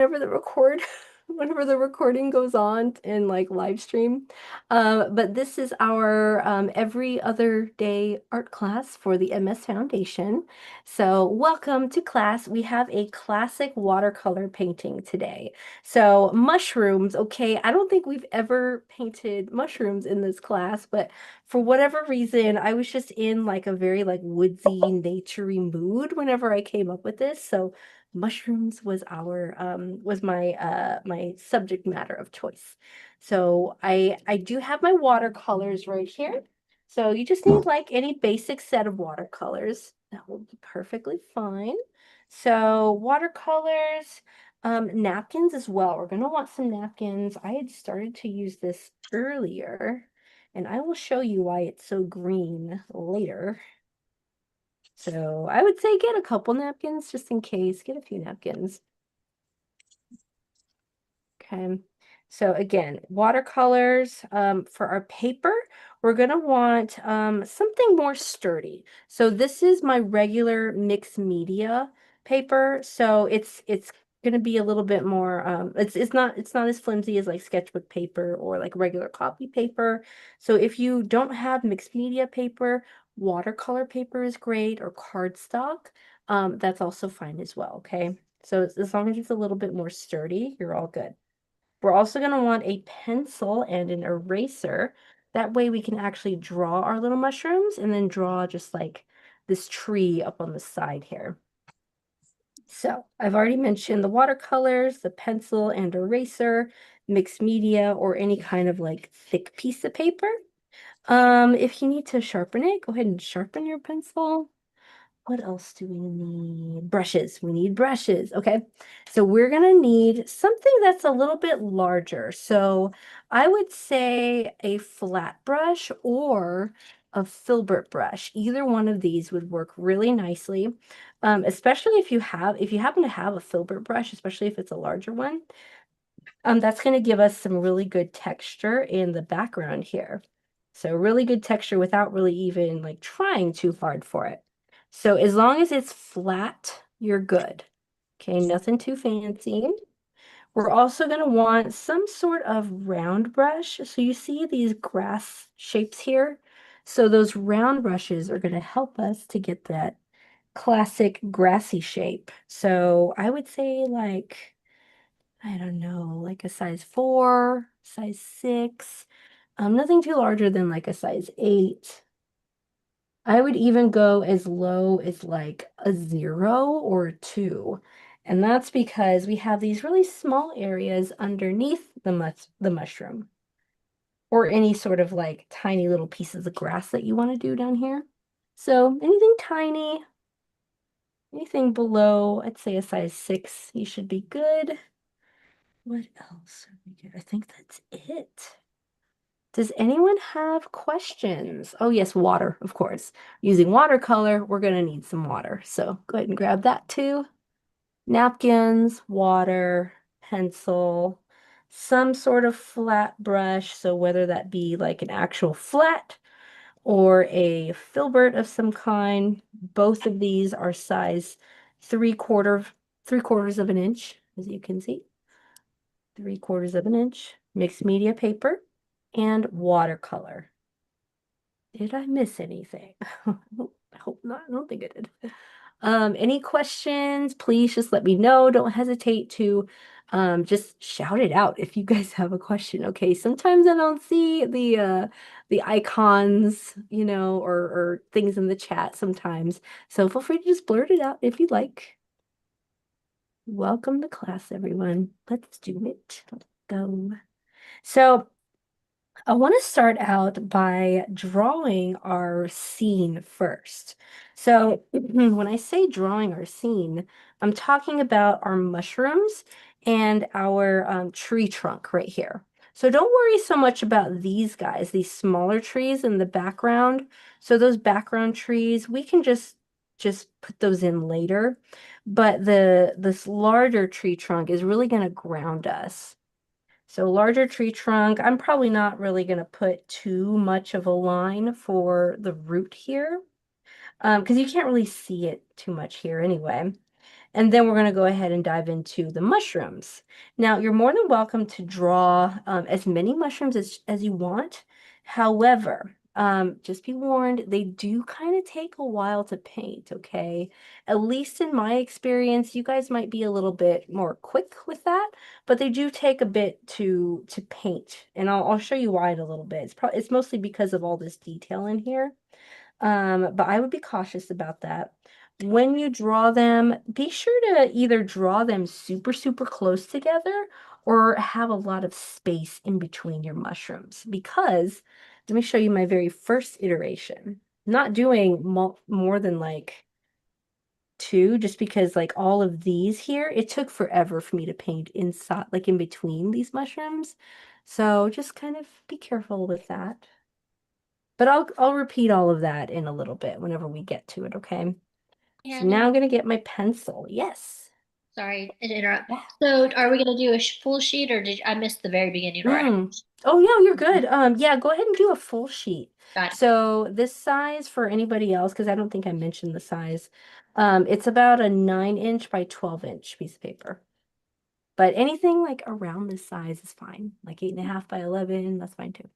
whenever the record whenever the recording goes on in like live stream. But this is our every other day art class for the MS Foundation. So welcome to class. We have a classic watercolor painting today. So mushrooms, okay, I don't think we've ever painted mushrooms in this class, but for whatever reason, I was just in like a very like woodsy, naturey mood whenever I came up with this. So mushrooms was our was my subject matter of choice. So I do have my watercolors right here. So you just need like any basic set of watercolors. That will be perfectly fine. So watercolors, napkins as well. We're gonna want some napkins. I had started to use this earlier, and I will show you why it's so green later. So I would say get a couple napkins just in case. Get a few napkins. Okay. So again, watercolors for our paper, we're gonna want something more sturdy. So this is my regular mixed media paper. So it's gonna be a little bit more it's not as flimsy as like sketchbook paper or like regular copy paper. So if you don't have mixed media paper, watercolor paper is great or cardstock. That's also fine as well, okay? So as long as it's a little bit more sturdy, you're all good. We're also going to want a pencil and an eraser. That way we can actually draw our little mushrooms and then draw just like this tree up on the side here. So I've already mentioned the watercolors, the pencil and eraser, mixed media, or any kind of like thick piece of paper. If you need to sharpen it, go ahead and sharpen your pencil. What else do we need? Brushes. We need brushes. Okay. So we're going to need something that's a little bit larger. So I would say a flat brush or a filbert brush. Either one of these would work really nicely. Especially if you happen to have a filbert brush, especially if it's a larger one. That's going to give us some really good texture in the background here. So really good texture without really even like trying too hard for it. So as long as it's flat, you're good. Okay, nothing too fancy. We're also going to want some sort of round brush. So you see these grass shapes here? So those round brushes are going to help us to get that classic grassy shape. So I would say like I don't know, like a size 4, size 6, nothing too larger than like a size 8. I would even go as low as like a 0 or a 2. And that's because we have these really small areas underneath the mushroom or any sort of like tiny little pieces of grass that you want to do down here. So anything tiny, anything below, I'd say a size 6, you should be good. What else are we good? I think that's it. Does anyone have questions? Oh, yes, water, of course. Using watercolor, we're going to need some water. So go ahead and grab that too. Napkins, water, pencil, some sort of flat brush. So whether that be like an actual flat or a filbert of some kind, both of these are size 3/4 of an inch, as you can see. 3/4 of an inch, mixed media paper, and watercolor. Did I miss anything? I hope not. I don't think I did. Any questions? Please just let me know. Don't hesitate to just shout it out if you guys have a question. Okay, sometimes I don't see the icons, or things in the chat sometimes. So feel free to just blurt it out if you'd like. Welcome to class, everyone. Let's do it. Let's go. So I want to start out by drawing our scene first. So when I say drawing our scene, I'm talking about our mushrooms and our tree trunk right here. So don't worry so much about these guys, these smaller trees in the background. So those background trees, we can just put those in later. But this larger tree trunk is really going to ground us. So larger tree trunk, I'm probably not really going to put too much of a line for the root here because you can't really see it too much here anyway. And then we're going to go ahead and dive into the mushrooms. Now, you're more than welcome to draw as many mushrooms as you want. However, just be warned, they do kind of take a while to paint, okay? At least in my experience, you guys might be a little bit more quick with that, but they do take a bit to paint. And I'll show you why in a little bit. It's mostly because of all this detail in here. But I would be cautious about that. When you draw them, be sure to either draw them super, super close together or have a lot of space in between your mushrooms. Because let me show you my very first iteration. Not doing more than like two, just because like all of these here, it took forever for me to paint inside, like in between these mushrooms. So just kind of be careful with that. But I'll repeat all of that in a little bit whenever we get to it, okay? So now Hannah, I'm gonna get my pencil. Yes. sorry to interrupt. Yeah. So, are we gonna do a full sheet, or I missed the very beginning? Or Oh yeah, you're good. Yeah, go ahead and do a full sheet. got it. So this size for anybody else, because I don't think I mentioned the size, it's about a 9-inch by 12-inch piece of paper. But anything like around this size is fine. Like 8.5 by 11, that's fine too.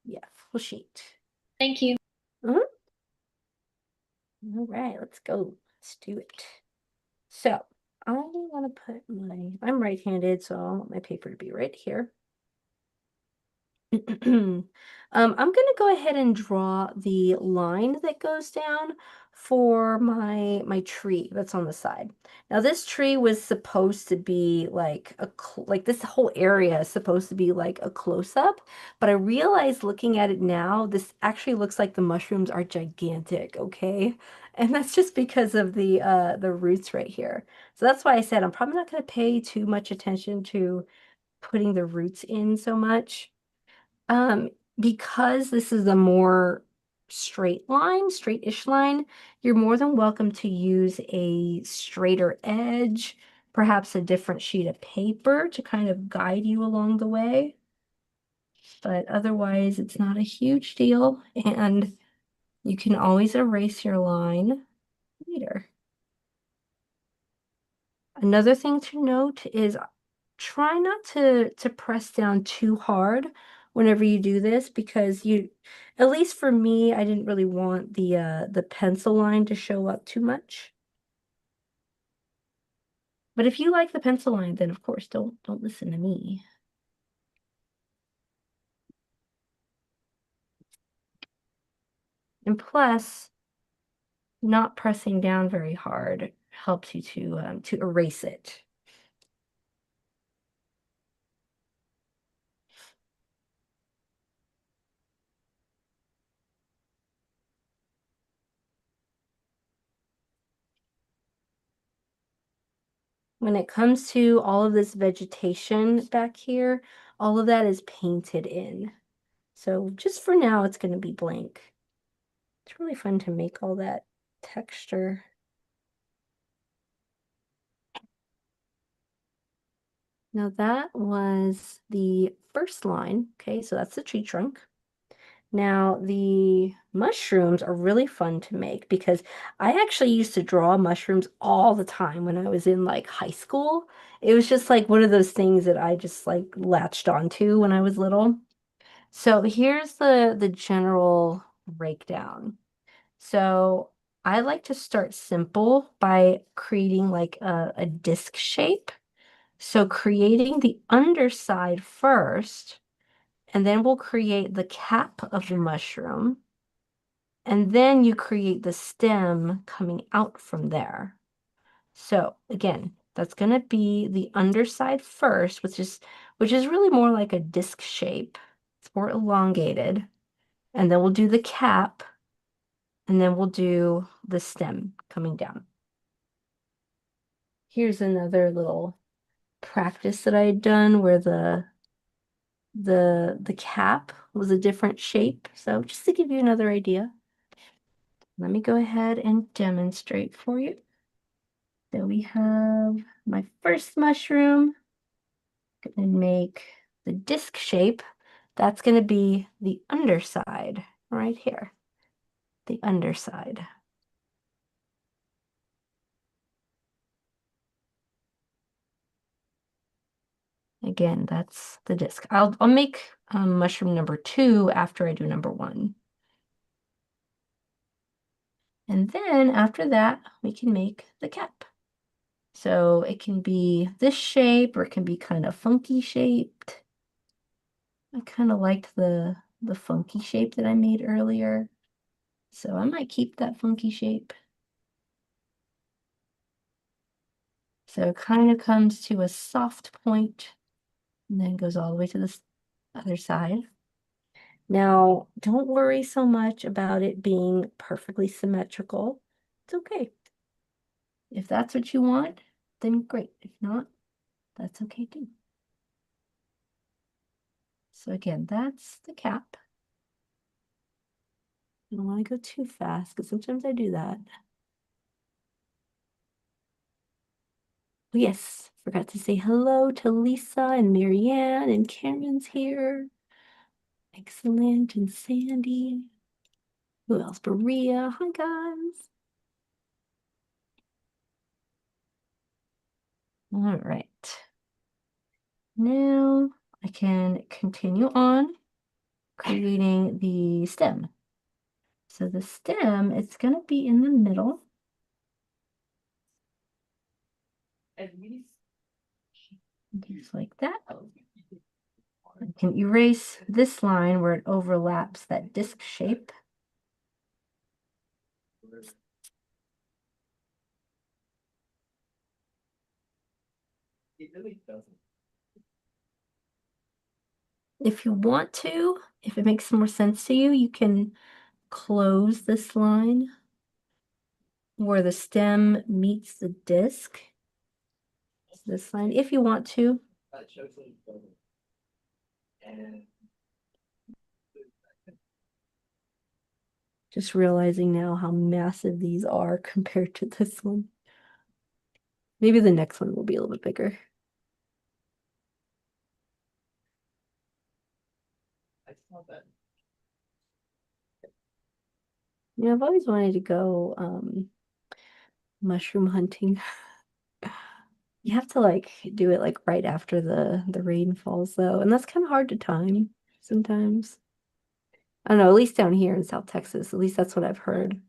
Yeah, full sheet. Thank you. Mhm. All right, let's go. Let's do it. So I want to put I'm right-handed, so I want my paper to be right here. I'm going to go ahead and draw the line that goes down for my tree that's on the side. Now this tree was supposed to be like like this whole area is supposed to be like a close-up, but I realized looking at it now, this actually looks like the mushrooms are gigantic, okay? And that's just because of the roots right here. So that's why I said I'm probably not going to pay too much attention to putting the roots in so much. Um, because this is a more straight-ish line, you're more than welcome to use a straighter edge, perhaps a different sheet of paper to kind of guide you along the way. But otherwise, it's not a huge deal, and you can always erase your line later. Another thing to note is try not to press down too hard whenever you do this because at least for me, I didn't really want the pencil line to show up too much. But if you like the pencil line, then of course don't listen to me. And plus, not pressing down very hard helps you to erase it. When it comes to all of this vegetation back here, all of that is painted in. So just for now, it's going to be blank. It's really fun to make all that texture. Now that was the first line. Okay, so that's the tree trunk. Now the mushrooms are really fun to make because I actually used to draw mushrooms all the time when I was in like high school. It was just like one of those things that I just like latched onto when I was little. So here's the general breakdown. So I like to start simple by creating like a disc shape. So creating the underside first, and then we'll create the cap of the mushroom, and then you create the stem coming out from there. So again, that's going to be the underside first, which is really more like a disc shape. It's more elongated. And then we'll do the cap, and then we'll do the stem coming down. Here's another little practice that I had done where the cap was a different shape. So just to give you another idea, let me go ahead and demonstrate for you. So we have my first mushroom. Gonna make the disc shape. That's gonna be the underside right here, the underside. Again, that's the disc. I'll make mushroom number 2 after I do number 1. And then after that, we can make the cap. So it can be this shape or it can be kind of funky shaped. I kind of liked the funky shape that I made earlier. So I might keep that funky shape. So it kind of comes to a soft point and then goes all the way to the other side. Now, don't worry so much about it being perfectly symmetrical. It's okay. If that's what you want, then great. If not, that's okay too. So again, that's the cap. I don't want to go too fast because sometimes I do that. Oh, yes, forgot to say hello to Lisa and Marianne and Karen's here. Excellent. And Sandy. Who else? Maria. Hi, guys. All right. Now I can continue on creating the stem. So the stem, it's going to be in the middle. Just like that. I can erase this line where it overlaps that disc shape. If you want to, if it makes more sense to you, you can close this line where the stem meets the disc. This line, if you want to. Just realizing now how massive these are compared to this one. Maybe the next one will be a little bit bigger. Yeah, I've always wanted to go mushroom hunting. You have to like do it like right after the rain falls though, and that's kind of hard to time sometimes. I don't know, at least down here in South Texas, at least that's what I've heard.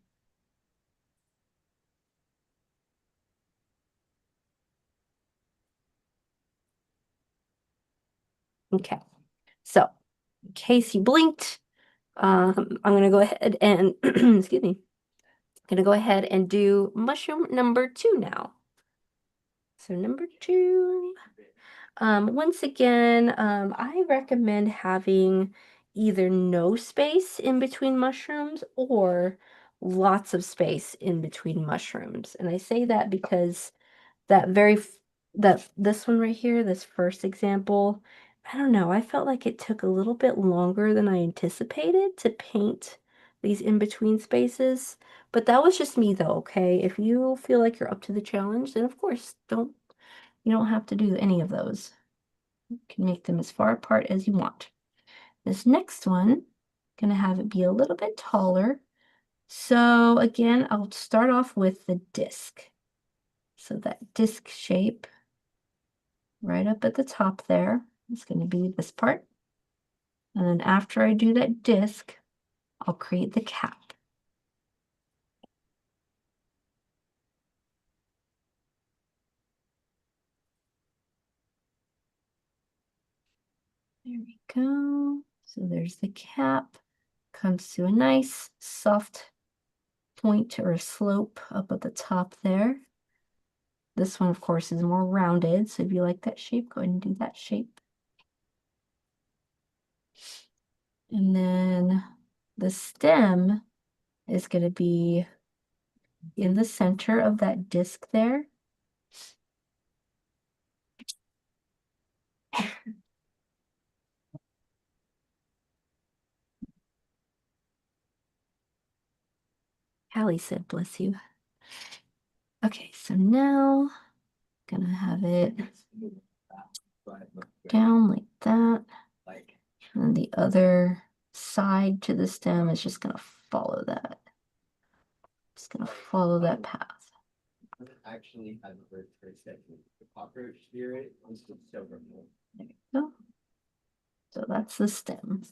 Okay, so in case you blinked, I'm gonna go ahead and excuse me, gonna go ahead and do mushroom number 2 now. So number 2. Once again, I recommend having either no space in between mushrooms or lots of space in between mushrooms. And I say that because that this one right here, this first example, I don't know, I felt like it took a little bit longer than I anticipated to paint these in between spaces. But that was just me though, okay? If you feel like you're up to the challenge, then of course, you don't have to do any of those. You can make them as far apart as you want. This next one, gonna have it be a little bit taller. So again, I'll start off with the disc. So that disc shape right up at the top there is going to be this part. And then after I do that disc, I'll create the cap. There we go. So there's the cap. Comes to a nice soft point or a slope up at the top there. This one, of course, is more rounded. So if you like that shape, go ahead and do that shape. And then the stem is going to be in the center of that disc there. Callie said, bless you. Okay, so now gonna have it down like that. And then the other side to the stem is just gonna follow that. Just gonna follow that path. There you go. So that's the stem.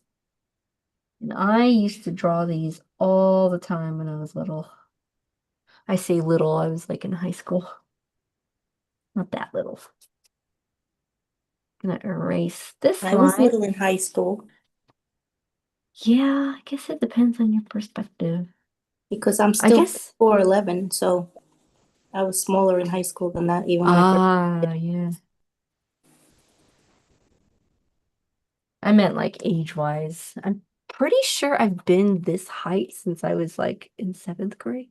And I used to draw these all the time when I was little. I say little, I was like in high school. Not that little. Gonna erase this I was line. little in high school Yeah, I guess it depends on your perspective. because I'm I still guess. 4'11", so I was smaller in high school than that even when I first. Yeah. I meant like age-wise. I'm pretty sure I've been this height since I was like in seventh grade,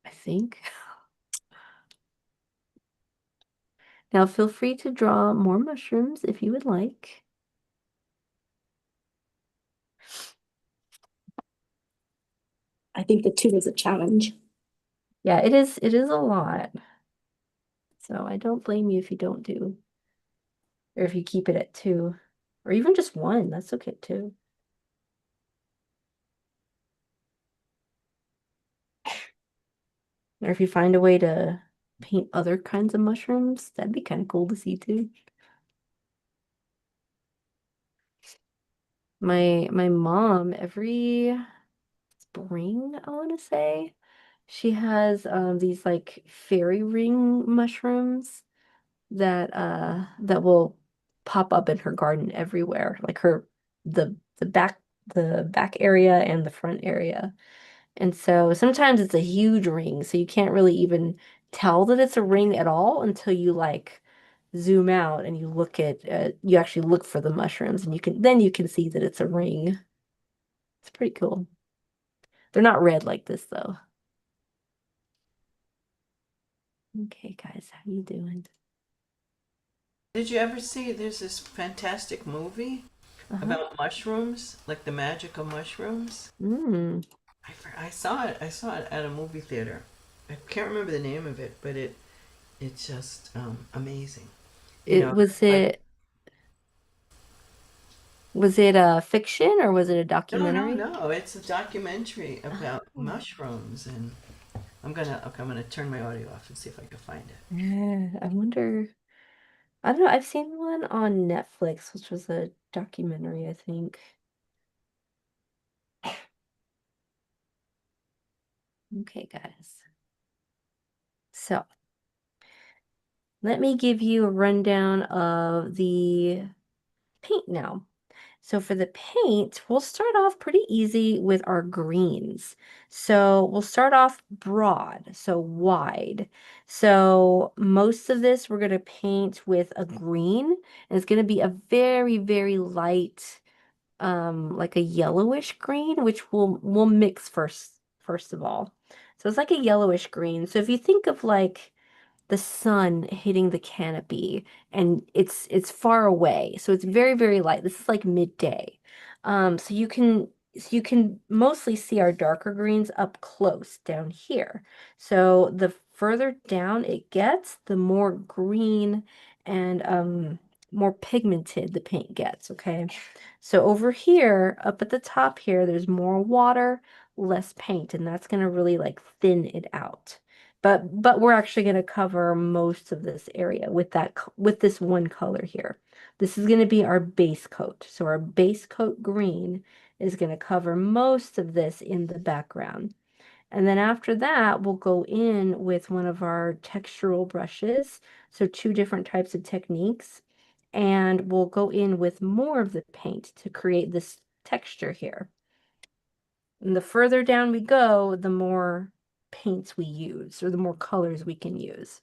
I think. Now feel free to draw more mushrooms if you would like. I think the 2 is a challenge. Yeah, it is a lot. So I don't blame you if you don't do, or if you keep it at two, or even just one, that's okay too. Or if you find a way to paint other kinds of mushrooms, that'd be kind of cool to see too. My mom, every spring, I want to say, she has these like fairy ring mushrooms that will pop up in her garden everywhere, like the back area and the front area. And so sometimes it's a huge ring, so you can't really even tell that it's a ring at all until you like zoom out and you actually look for the mushrooms and you can see that it's a ring. It's pretty cool. They're not red like this though. Okay, guys, how you doing? Did you ever see there's this fantastic movie Uh-huh. about mushrooms, like the magic of mushrooms? Mm. I saw it. I saw it at a movie theater. I can't remember the name of it, but it's just amazing. You It know, was like it was it a fiction or was it a no, no, documentary? no. It's a documentary about Oh. mushrooms, and I'm gonna turn my audio off and see if I can find it. Yeah, I wonder. I don't know. I've seen one on Netflix, which was a documentary, I think. Okay, guys. So let me give you a rundown of the paint now. So for the paint, we'll start off pretty easy with our greens. So we'll start off broad, so wide. So most of this we're going to paint with a green, and it's going to be a very, very light, like a yellowish green, which we'll mix first of all. So it's like a yellowish green. So if you think of like the sun hitting the canopy and it's far away, so it's very, very light. This is like midday. So you can mostly see our darker greens up close down here. So the further down it gets, the more green and more pigmented the paint gets, okay? So over here, up at the top here, there's more water, less paint, and that's gonna really like thin it out. But we're actually going to cover most of this area with this one color here. This is going to be our base coat. So our base coat green is going to cover most of this in the background. And then after that, we'll go in with one of our textural brushes. So two different types of techniques. And we'll go in with more of the paint to create this texture here. And the further down we go, the more paints we use, or the more colors we can use.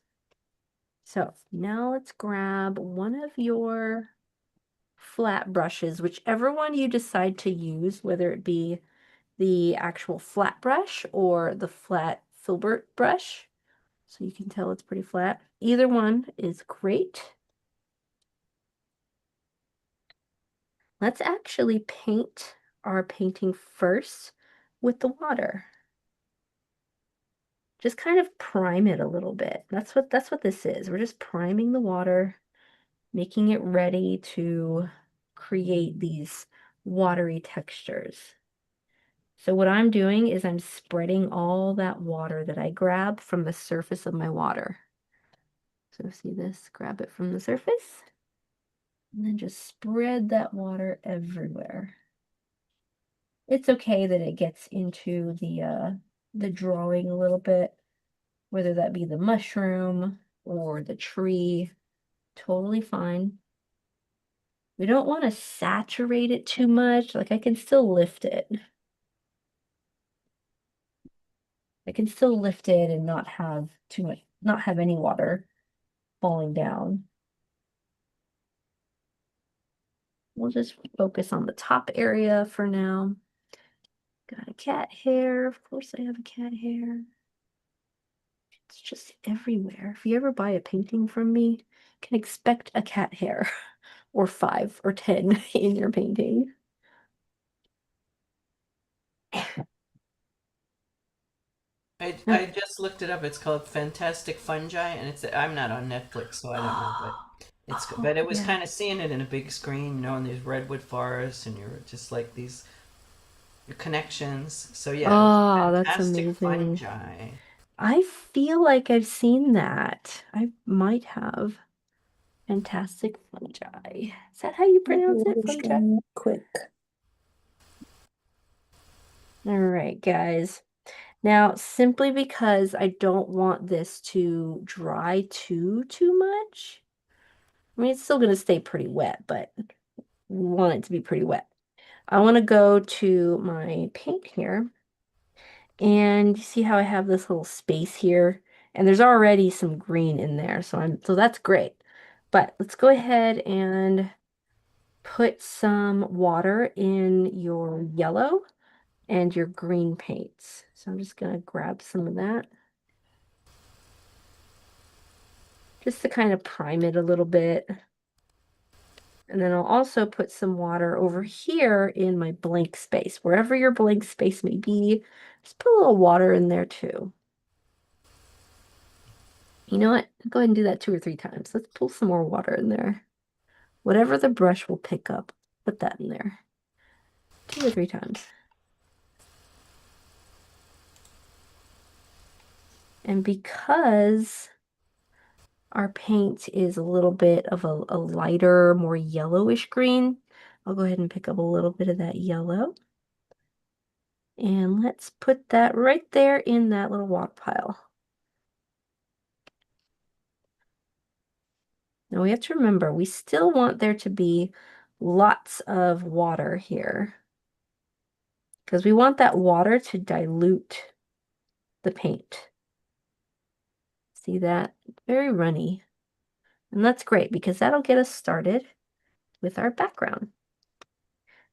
So now let's grab one of your flat brushes, whichever one you decide to use, whether it be the actual flat brush or the flat filbert brush. So you can tell it's pretty flat. Either one is great. Let's actually paint our painting first with the water. Just kind of prime it a little bit. That's what this is. We're just priming the water, making it ready to create these watery textures. So what I'm doing is I'm spreading all that water that I grab from the surface of my water. So see this, grab it from the surface, and then just spread that water everywhere. It's okay that it gets into the drawing a little bit, whether that be the mushroom or the tree, totally fine. We don't want to saturate it too much. Like I can still lift it. I can still lift it and not have too much, not have any water falling down. We'll just focus on the top area for now. Got a cat hair. Of course I have a cat hair. It's just everywhere. If you ever buy a painting from me, you can expect a cat hair or 5 or 10 in your painting. I just looked it up. It's called Fantastic Fungi, and I'm not on Netflix, so I don't know, but Oh, but it was yeah. kind of seeing it in a big screen, in these redwood forests, and you're just like these connections. So yeah, it's Oh, that's Fantastic amazing. Fungi. I feel like I've seen that. I might have. Fantastic fungi. Is that how you pronounce it? Fungi? Quick. All right, guys. Now, simply because I don't want this to dry too much, I mean, it's still going to stay pretty wet, but we want it to be pretty wet. I want to go to my paint here, and you see how I have this little space here, and there's already some green in there, so that's great. But let's go ahead and put some water in your yellow and your green paints. So I'm just going to grab some of that just to kind of prime it a little bit. And then I'll also put some water over here in my blank space. Wherever your blank space may be, just put a little water in there too. You know what? Go ahead and do that 2 or 3 times. Let's pull some more water in there. Whatever the brush will pick up, put that in there. 2 or 3 times. And because our paint is a little bit of a lighter, more yellowish green, I'll go ahead and pick up a little bit of that yellow. And let's put that right there in that little water pile. Now we have to remember, we still want there to be lots of water here because we want that water to dilute the paint. See that? Very runny. And that's great because that'll get us started with our background.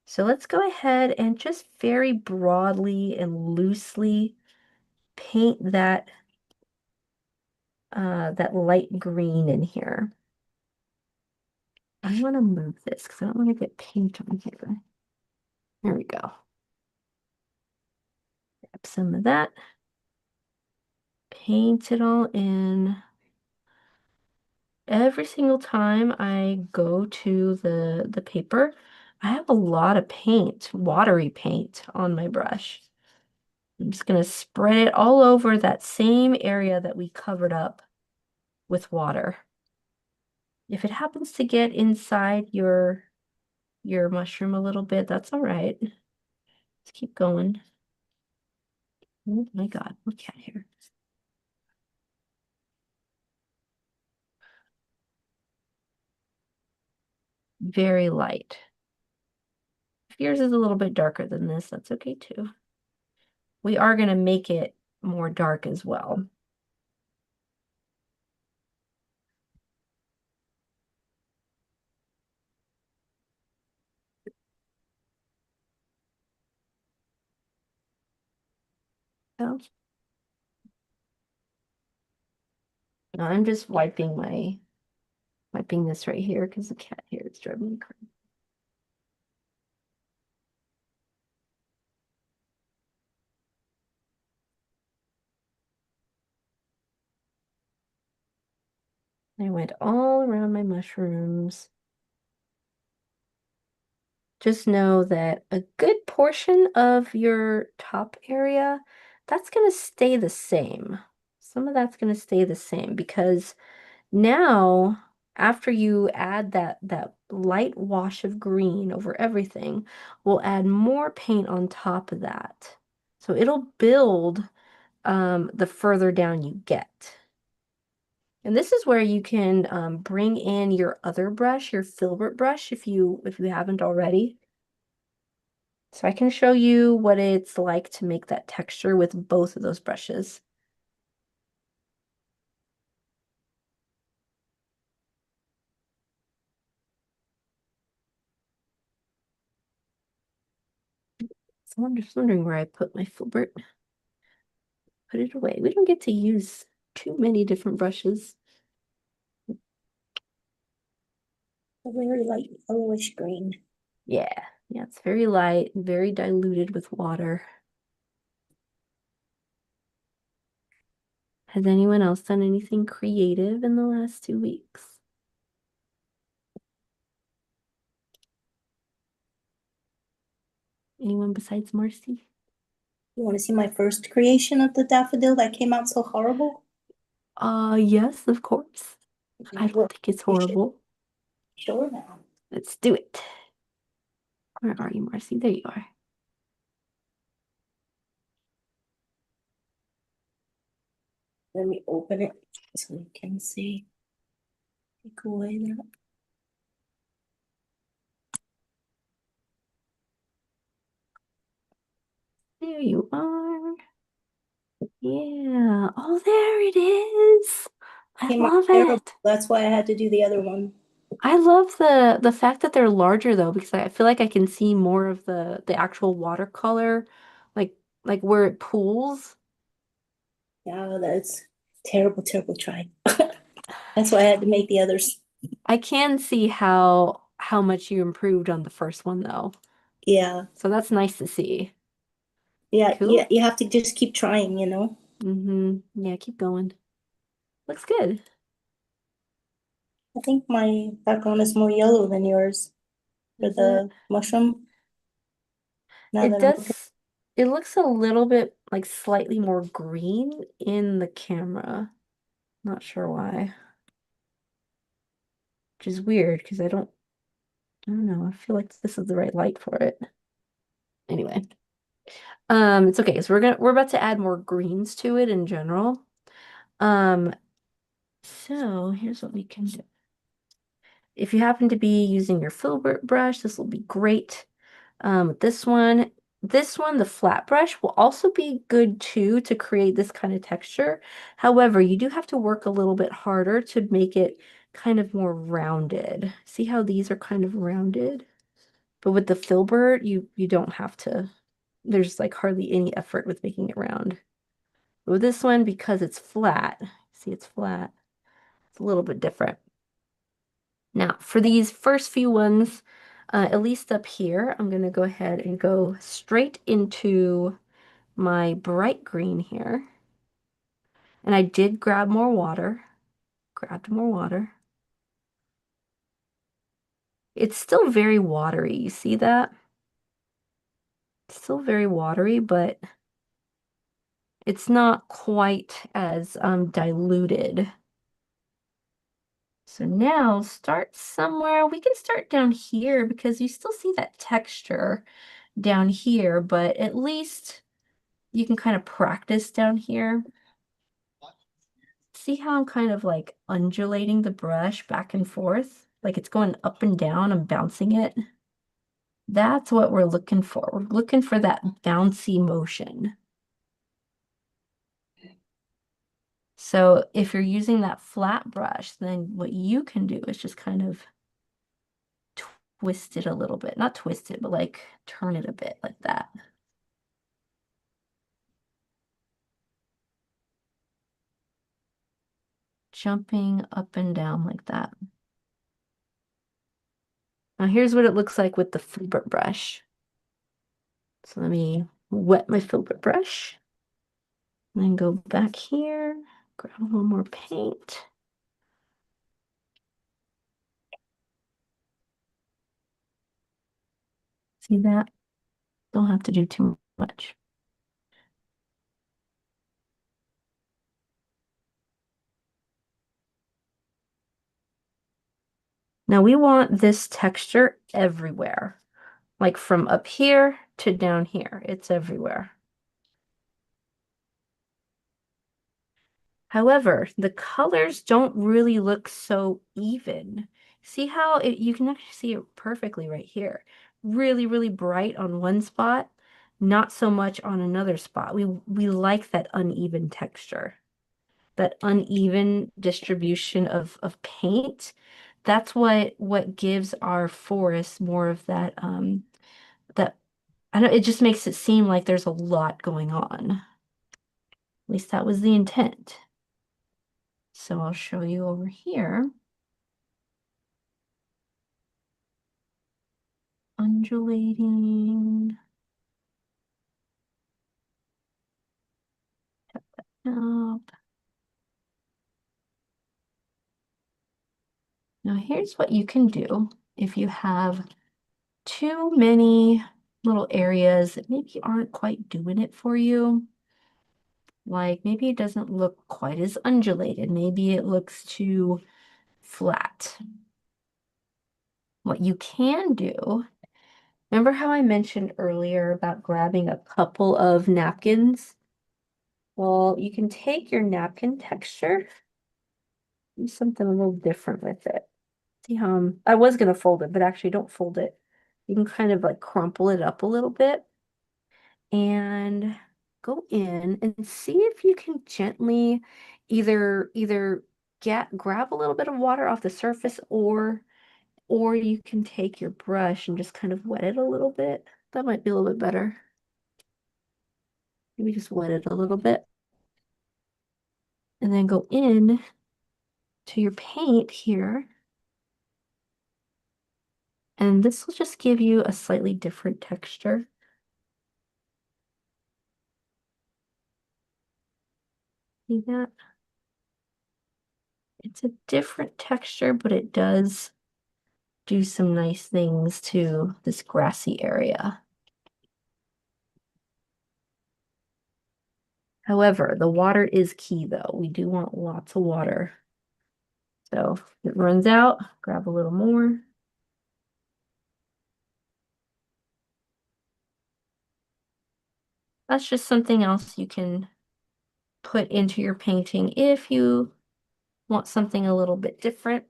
So let's go ahead and just very broadly and loosely paint that that light green in here. I want to move this because I don't want to get paint on here. There we go. Grab some of that. Paint it all in. Every single time I go to the paper, I have a lot of paint, watery paint on my brush. I'm just going to spread it all over that same area that we covered up with water. If it happens to get inside your mushroom a little bit, that's all right. Let's keep going. Oh my God, look at here. Very light. If yours is a little bit darker than this, that's okay too. We are going to make it more dark as well. So now I'm just wiping this right here because the cat hair is driving me crazy. I went all around my mushrooms. Just know that a good portion of your top area, that's going to stay the same. Some of that's going to stay the same because Now, after you add that light wash of green over everything, we'll add more paint on top of that. So it'll build the further down you get. And this is where you can bring in your other brush, your filbert brush, if you haven't already. So I can show you what it's like to make that texture with both of those brushes. So I'm just wondering where I put my filbert. Put it away. We don't get to use too many different brushes. A very light yellowish green. Yeah, it's very light, very diluted with water. Has anyone else done anything creative in the last 2 weeks? Anyone besides Marcy? You want to see my first creation of the daffodil that came out so horrible? Yes, of course. I don't Well, think it's you should horrible. show now. Let's do it. Where are you, Marcy? There you are. Let me open it so you can see. Take away that. There you are. Yeah. Oh, there it is. I Came out love terrible. it. That's why I had to do the other one. I love the fact that they're larger though, because I feel like I can see more of the actual watercolor, like like where it pools. Yeah, that's terrible, terrible try. That's why I had to make the others. I can see how much you improved on the first one though. Yeah, So that's nice to see. yeah, Cool. yeah. You have to just keep trying, you know. Yeah, keep going. Looks good. I think my background is more yellow than yours for Is it? the mushroom. Now It that I'm looking, does, it looks a little bit like slightly more green in the camera. Not sure why. Which is weird because I don't know. I feel like this is the right light for it. Anyway, it's okay. So we're about to add more greens to it in general. Um, so here's what we can do. If you happen to be using your filbert brush, this will be great. This one, the flat brush will also be good too to create this kind of texture. However, you do have to work a little bit harder to make it kind of more rounded. See how these are kind of rounded? But with the filbert, you don't have to. There's like hardly any effort with making it round. But with this one, because it's flat, see it's flat, it's a little bit different. Now, for these first few ones, at least up here, I'm going to go ahead and go straight into my bright green here. And I did grab more water, grabbed more water. It's still very watery. You see that? It's still very watery, but it's not quite as diluted. So now start somewhere. We can start down here because you still see that texture down here, but at least you can kind of practice down here. See how I'm kind of like undulating the brush back and forth? Like it's going up and down, I'm bouncing it. That's what we're looking for. We're looking for that bouncy motion. So if you're using that flat brush, then what you can do is just kind of twist it a little bit. Not twist it, but like turn it a bit like that. Jumping up and down like that. Now here's what it looks like with the filbert brush. So let me wet my filbert brush. And then go back here, grab a little more paint. See that? Don't have to do too much. Now we want this texture everywhere, like from up here to down here. It's everywhere. However, the colors don't really look so even. See how you can actually see it perfectly right here. Really, really bright on one spot, not so much on another spot. We like that uneven texture, that uneven distribution of paint. That's what gives our forest more of that that I don't, it just makes it seem like there's a lot going on. At least that was the intent. So I'll show you over here. Undulating. Up. Now here's what you can do if you have too many little areas that maybe aren't quite doing it for you. Like maybe it doesn't look quite as undulated. Maybe it looks too flat. What you can do, remember how I mentioned earlier about grabbing a couple of napkins? Well, you can take your napkin texture, do something a little different with it. See how I was gonna fold it, but actually don't fold it. You can kind of like crumple it up a little bit and go in and see if you can gently either grab a little bit of water off the surface or you can take your brush and just kind of wet it a little bit. That might be a little bit better. Maybe just wet it a little bit. And then go in to your paint here. And this will just give you a slightly different texture. See that? It's a different texture, but it does do some nice things to this grassy area. However, the water is key though. We do want lots of water. So if it runs out, grab a little more. That's just something else you can put into your painting if you want something a little bit different.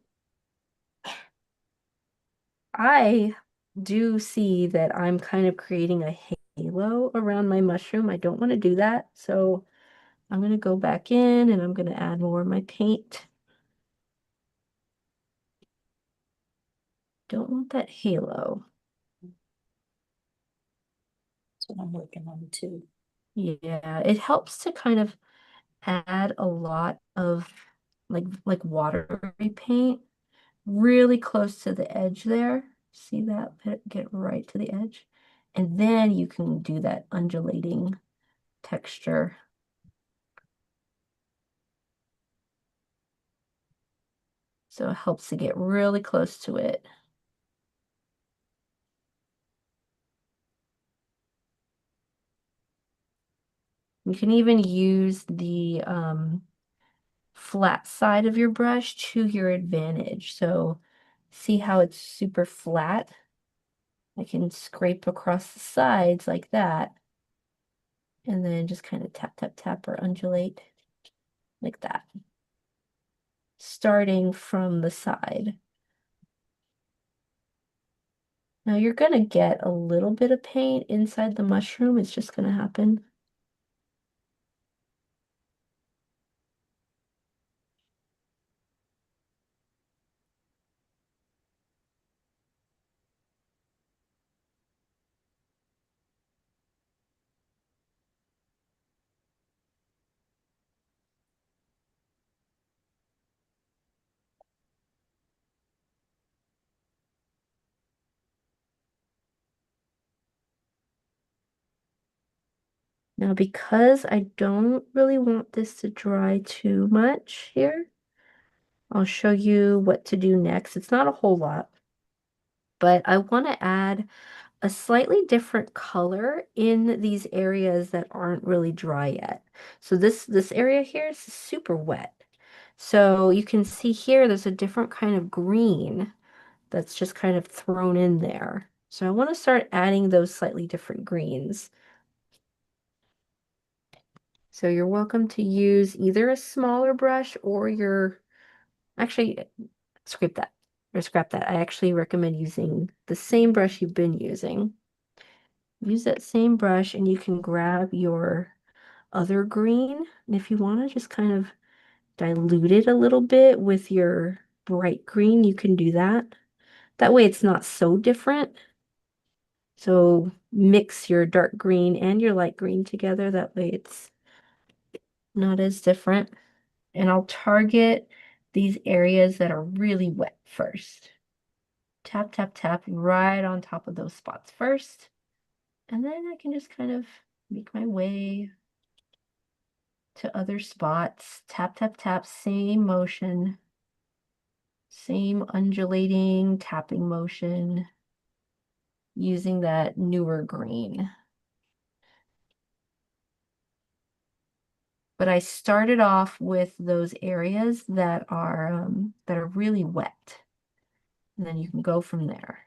I do see that I'm kind of creating a halo around my mushroom. I don't want to do that. So I'm going to go back in and I'm going to add more of my paint. Don't want that halo. That's what I'm working on too. Yeah, it helps to kind of add a lot of like watery paint really close to the edge there. See that? Get right to the edge. And then you can do that undulating texture. So it helps to get really close to it. You can even use the flat side of your brush to your advantage. So see how it's super flat? I can scrape across the sides like that. And then just kind of tap, tap, tap or undulate like that. Starting from the side. Now you're going to get a little bit of paint inside the mushroom. It's just going to happen. Now, because I don't really want this to dry too much here, I'll show you what to do next. It's not a whole lot, but I want to add a slightly different color in these areas that aren't really dry yet. So this area here is super wet. So you can see here there's a different kind of green that's just kind of thrown in there. So I want to start adding those slightly different greens. So you're welcome to use either a smaller brush or actually, scrape that or scrap that. I actually recommend using the same brush you've been using. Use that same brush and you can grab your other green. And if you want to just kind of dilute it a little bit with your bright green, you can do that. That way it's not so different. So mix your dark green and your light green together. That way it's not as different. And I'll target these areas that are really wet first. Tap, tap, tap right on top of those spots first. And then I can just kind of make my way to other spots. Tap, tap, tap, same motion. Same undulating tapping motion using that newer green. But I started off with those areas that are really wet. And then you can go from there.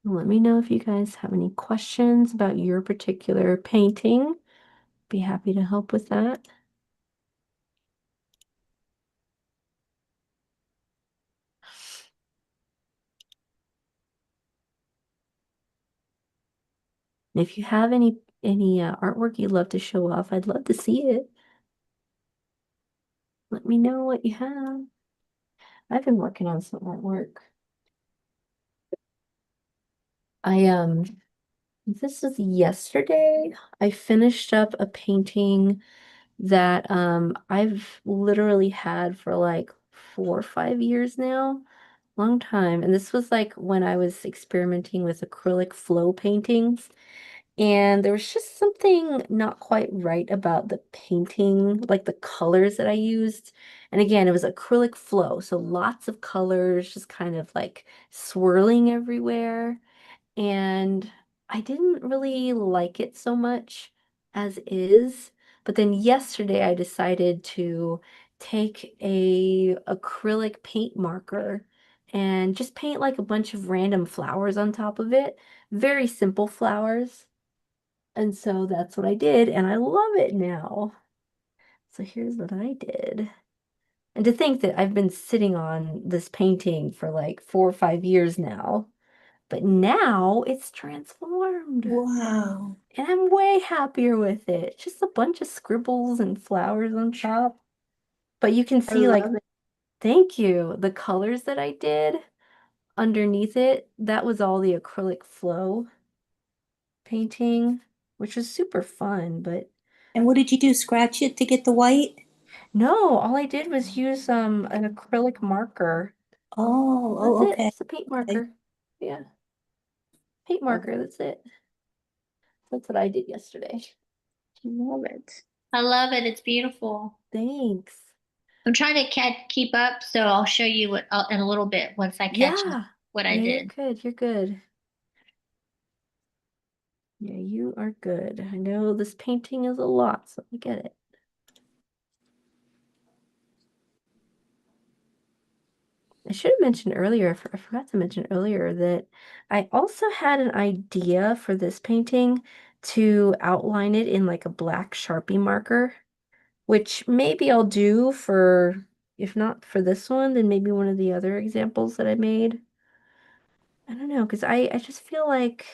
Let me know if you guys have any questions about your particular painting. Be happy to help with that. And if you have any artwork you'd love to show off, I'd love to see it. Let me know what you have. I've been working on some artwork. I this was yesterday. I finished up a painting that I've literally had for like 4 or 5 years now. Long time. And this was like when I was experimenting with acrylic flow paintings. And there was just something not quite right about the painting, like the colors that I used. And again, it was acrylic flow, so lots of colors just kind of like swirling everywhere. And I didn't really like it so much as is. But then yesterday I decided to take a acrylic paint marker and just paint like a bunch of random flowers on top of it. Very simple flowers. And so that's what I did, and I love it now. So here's what I did. And to think that I've been sitting on this painting for like 4 or 5 years now, but now it's transformed. Wow. And I'm way happier with it. Just a bunch of scribbles and flowers on top. But you can I see, like, love it. thank you. The colors that I did underneath it, that was all the acrylic flow painting, which was super fun, but And what did you do? Scratch it to get the white? no, all I did was use an acrylic marker. Oh, That's oh, it. okay. It's a paint Okay. marker. Yeah, paint Oh, marker. That's it. That's what I did yesterday. love it. I love it. It's beautiful. Thanks. I'm trying to keep up, so I'll show you what in a little bit once I catch up Yeah. what I Yeah, you're did. good. You're good. Yeah, you are good. I know this painting is a lot, so I get it. I should have mentioned earlier, I forgot to mention earlier that I also had an idea for this painting to outline it in like a black Sharpie marker, which maybe I'll do for, if not for this one, then maybe one of the other examples that I made. I don't know, because I just feel like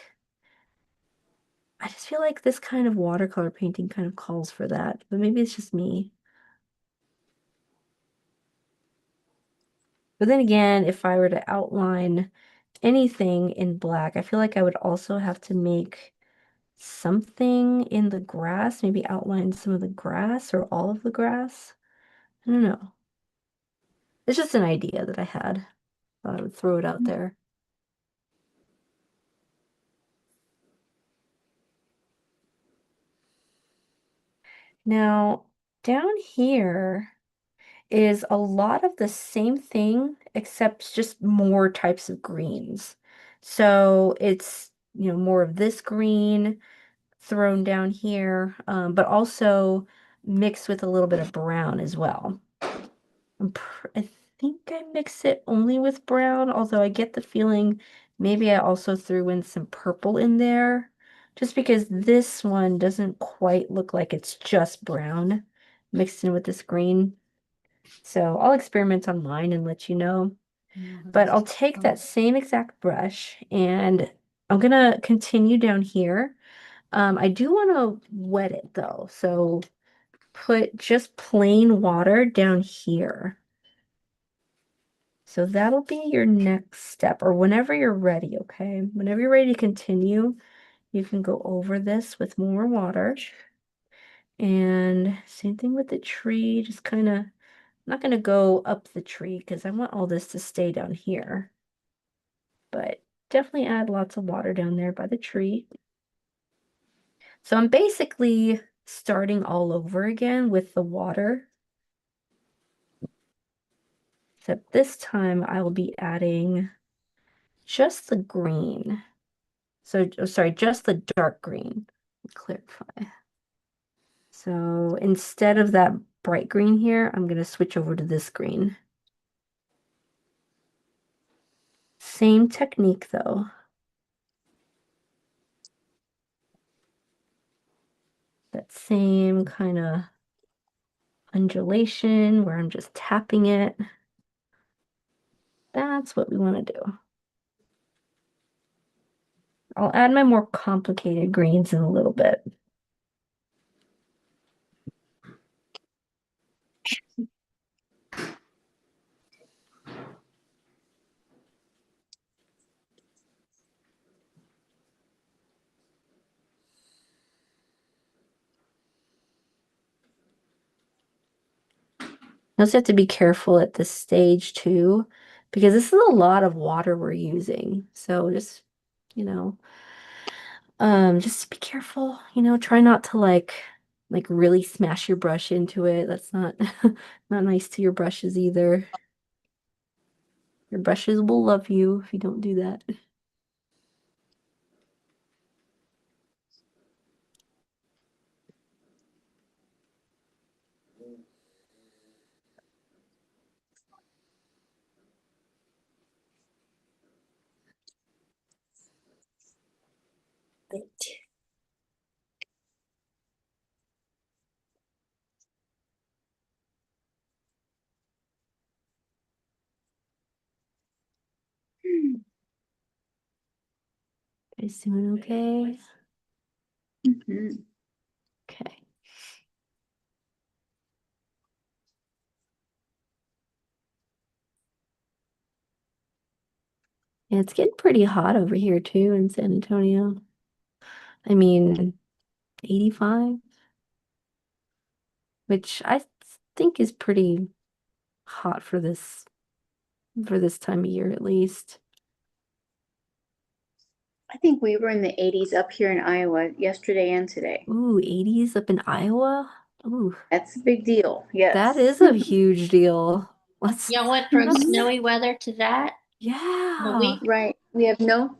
this kind of watercolor painting kind of calls for that, but maybe it's just me. But then again, if I were to outline anything in black, I feel like I would also have to make something in the grass, maybe outline some of the grass or all of the grass. I don't know. It's just an idea that I had. Thought I would throw it out there. Now, down here is a lot of the same thing, except just more types of greens. So it's more of this green thrown down here, but also mixed with a little bit of brown as well. I think I mix it only with brown, although I get the feeling maybe I also threw in some purple in there, just because this one doesn't quite look like it's just brown mixed in with this green. So I'll experiment on mine and let you know. But I'll take that same exact brush and I'm gonna continue down here. I do want to wet it though, so put just plain water down here. So that'll be your next step, or whenever you're ready, okay? Whenever you're ready to continue, you can go over this with more water. And same thing with the tree, just kind of, I'm not going to go up the tree because I want all this to stay down here. But definitely add lots of water down there by the tree. So I'm basically starting all over again with the water. Except this time I will be adding just the green. So, oh, sorry, just the dark green. Clarify. So instead of that bright green here, I'm going to switch over to this green. Same technique though. That same kind of undulation where I'm just tapping it. That's what we want to do. I'll add my more complicated greens in a little bit. You also have to be careful at this stage too, because this is a lot of water we're using. So you know, just be careful, try not to like really smash your brush into it. That's not not nice to your brushes either. Your brushes will love you if you don't do that. Guys doing okay? Mhm. Okay. Yeah, it's getting pretty hot over here too in San Antonio. I mean, 85, which I think is pretty hot for this time of year at least. I think we were in the 80s up here in Iowa yesterday and today. Ooh, 80s up in Iowa. Ooh, That's a big deal. that Yes. is a huge deal. Y'all went from That's, snowy weather to that in a yeah. week. Right. We have no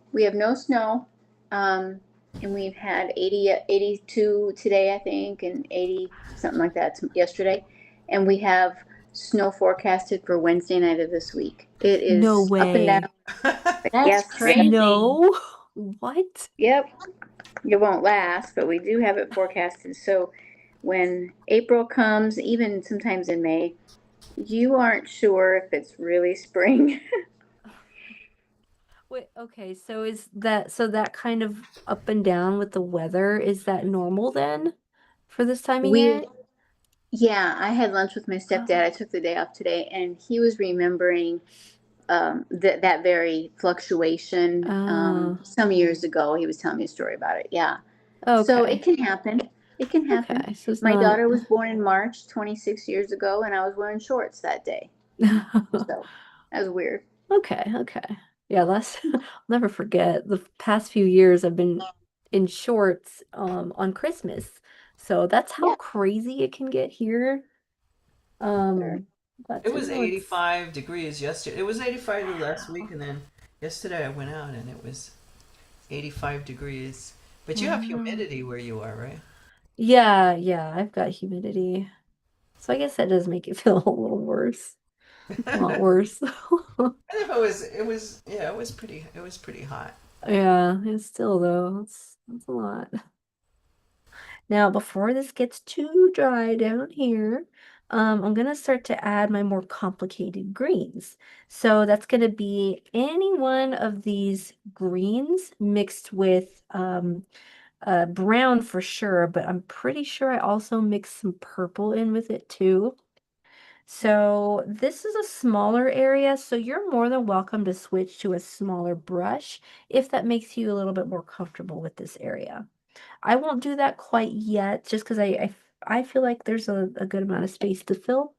snow. Um, and we've had 80, 82 today, I think, and 80 something like that yesterday. And we have snow forecasted for Wednesday night of this week. It No is up and down. way. That's Yes, yes, crazy. Snow? What? yep. It won't last, but we do have it forecasted. So when April comes, even sometimes in May, you aren't sure if it's really spring. Wait, okay, so that kind of up and down with the weather, is that normal then for this time of year? We Yeah, I had lunch with my stepdad. Oh, I took the day off today, and he was remembering that very fluctuation oh, some years ago. He was telling me a story about it. Yeah. So it okay. can happen. It can happen. Okay, so it's My not daughter was born in March 26 years ago, and I was wearing shorts that day. So that was weird. Okay, okay. Yeah, that's I'll never forget. The past few years I've been in shorts on Christmas. So that's how Yeah, crazy it can get here. sure. But It I was know it's 85 degrees yesterday. It was 85 last week, and then yesterday I went out and it was 85 degrees. But you have Wow. humidity where you are, right? Yeah, yeah, I've got humidity. So I guess that does make it feel a little worse. A lot worse. And if yeah, it was pretty hot. Yeah, it's still though. It's a lot. Now, before this gets too dry down here, I'm gonna start to add my more complicated greens. So that's gonna be any one of these greens mixed with brown for sure, but I'm pretty sure I also mixed some purple in with it too. So this is a smaller area, so you're more than welcome to switch to a smaller brush if that makes you a little bit more comfortable with this area. I won't do that quite yet, just because I feel like there's a good amount of space to fill.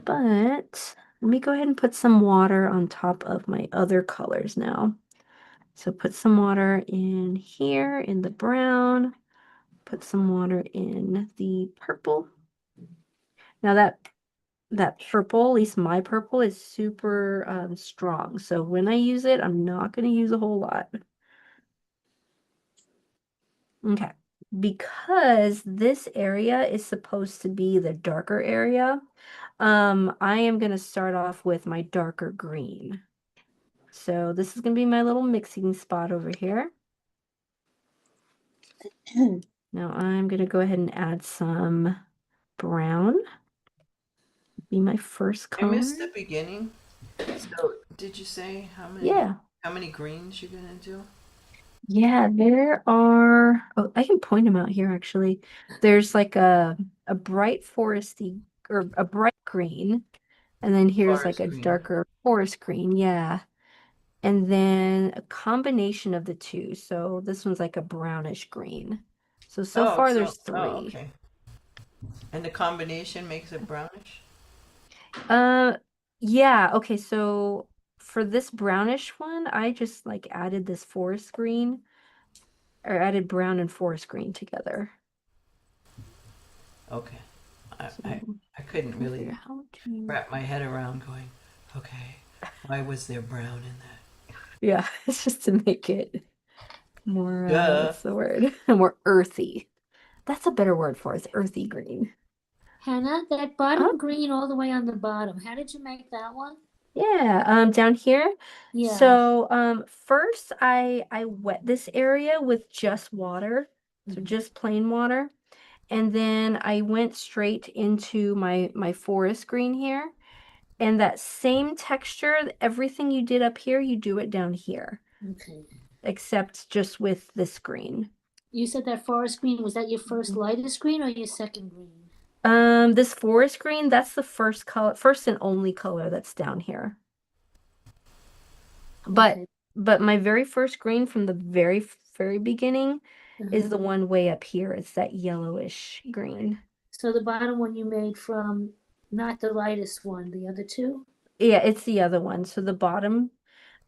But let me go ahead and put some water on top of my other colors now. So put some water in here in the brown, put some water in the purple. Now that purple, at least my purple, is super strong. So when I use it, I'm not going to use a whole lot. Okay. Because this area is supposed to be the darker area, I am going to start off with my darker green. So this is going to be my little mixing spot over here. Now I'm going to go ahead and add some brown. Be my first I missed color. the beginning. So, did you say Yeah. how many greens you're gonna do? Yeah, there are. Oh, I can point them out here actually. There's like a bright foresty or a bright green, and then here's like Forest a green. darker forest green. Yeah. And then a combination of the two. So this one's like a brownish green. So far there's Oh, three. okay. And the combination makes it brownish? Uh, yeah. Okay. So for this brownish one, I just like added this forest green or added brown and forest green together. Okay. I, So I, I couldn't trying to figure really out how to. wrap my head around going, okay, why was there brown in that? Yeah, it's just to make it more, Duh. what's the word? More earthy. That's a better word for it. It's earthy green. Hannah, that Uh, bottom green all the way on the bottom, how did you make that one? yeah, down here. Yeah. So, first I wet this area with just water. So Mhm. just plain water. And then I went straight into my forest green here. And that same texture, everything you did up here, you do it down here, Okay. except just with this green. You said that forest green, was that your first lightest green or your second green? This forest green, that's the first color, first and only color that's down here. But Okay. but my very first green from the very beginning is Uh-huh. the one way up here. It's that yellowish green. So the bottom one you made from not the lightest one, the other two? Yeah, it's the other one. So the bottom,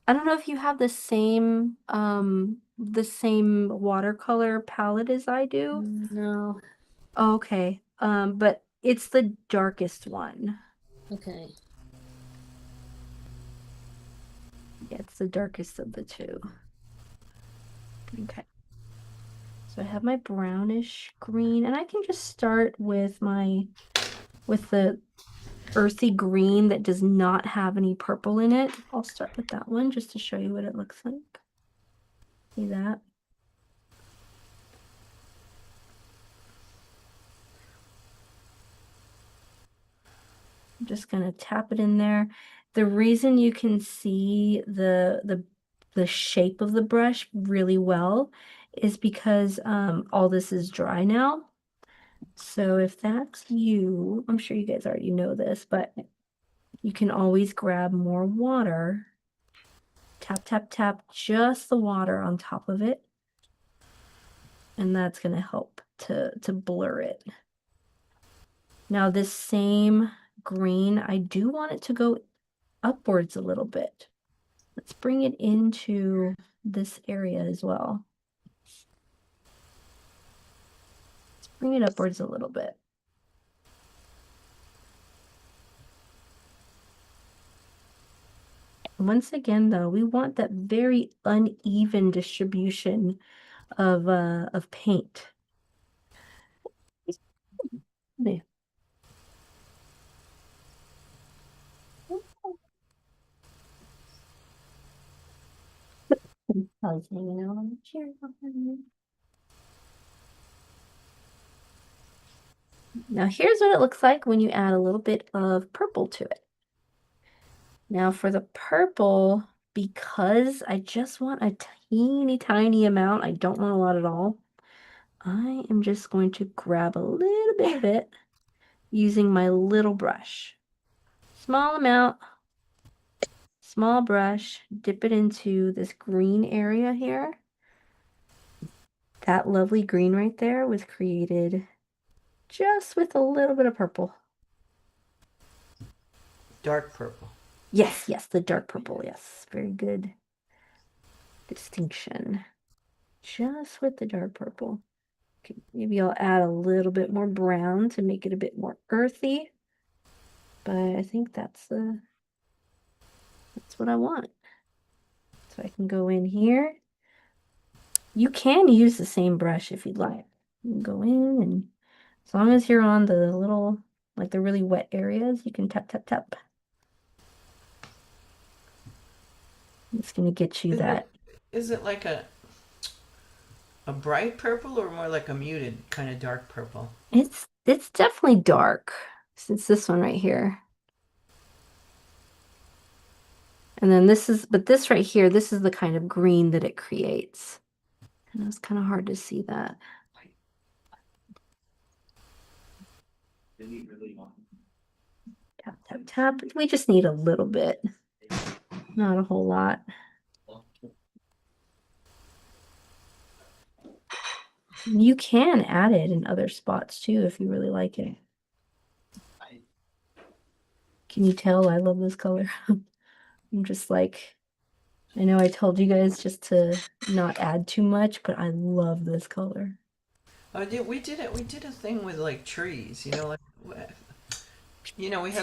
I don't know if you have the same watercolor palette as I do. No. Okay. But it's the darkest one. Okay. Yeah, it's the darkest of the two. Okay. So I have my brownish green, and I can just start with the earthy green that does not have any purple in it. I'll start with that one just to show you what it looks like. See that? I'm just gonna tap it in there. The reason you can see the shape of the brush really well is because all this is dry now. So if that's you, I'm sure you guys already know this, but you can always grab more water. Tap, tap, tap, just the water on top of it. And that's going to help to blur it. Now this same green, I do want it to go upwards a little bit. Let's bring it into this area as well. Let's bring it upwards a little bit. Once again, though, we want that very uneven distribution of paint. There. I was hanging out on the chair. Now here's what it looks like when you add a little bit of purple to it. Now for the purple, because I just want a teeny tiny amount, I don't want a lot at all, I am just going to grab a little bit of it using my little brush. Small amount, small brush, dip it into this green area here. That lovely green right there was created just with a little bit of purple. Dark purple. Yes, yes, the dark purple. Yes, very good distinction. Just with the dark purple. Okay, maybe I'll add a little bit more brown to make it a bit more earthy. But I think that's what I want. So I can go in here. You can use the same brush if you'd like. You can go in, and as long as you're on the little, like the really wet areas, you can tap, tap, tap. It's gonna get you that. Is it like a bright purple or more like a muted kind of dark purple? It's definitely dark. Since this one right here. And then but this right here, this is the kind of green that it creates. And it was kind of hard to see that. Tap, tap, tap. We just need a little bit, not a whole lot. You can add it in other spots too if you really like it. Can you tell I love this color? I'm just like, I know I told you guys just to not add too much, but I love this color. We did it. We did a thing with like trees. We had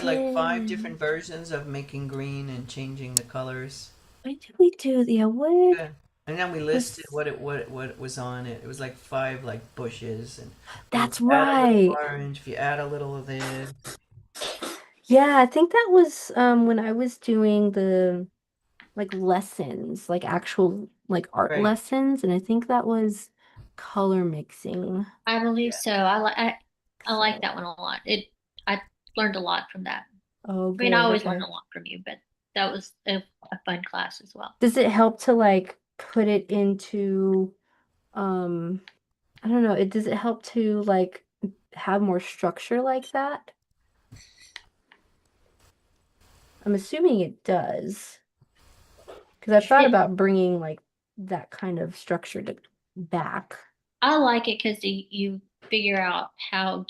like 5 Did. different versions of making green and changing the colors. What did we do? Yeah, what Yeah. And then we was listed what was on it. It was like 5 like bushes, and that's you add a little right. orange, if you add a little of this. Yeah, I think that was when I was doing the like lessons, like actual like art Right. lessons, and I think that was color mixing. I believe Yeah. so. I like So, that one a lot. I learned a lot from that. oh, I mean, I good. always learn Okay. a lot from you, but that was a fun class as well. Does it help to like put it into um I don't know, does it help to like have more structure like that? I'm assuming it does. Because I've thought It, about bringing like that kind of structure back. I like it because you figure out how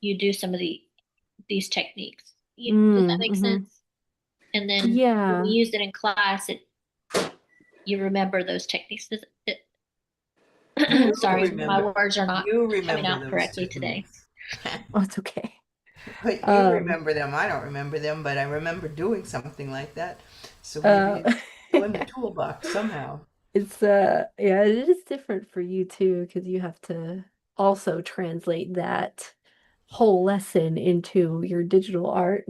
you do some of these techniques. Does that make Mm-hmm. sense? And then when we Yeah. use it in class, you remember those techniques. You Sorry, my remember. words are not You coming remember out those correctly today. techniques. Oh, it's okay. But you Um, remember them. I don't remember them, but I remember doing something like that. So maybe uh, it's still in the toolbox somehow. it's yeah, it is different for you too, because you have to also translate that whole lesson into your digital art.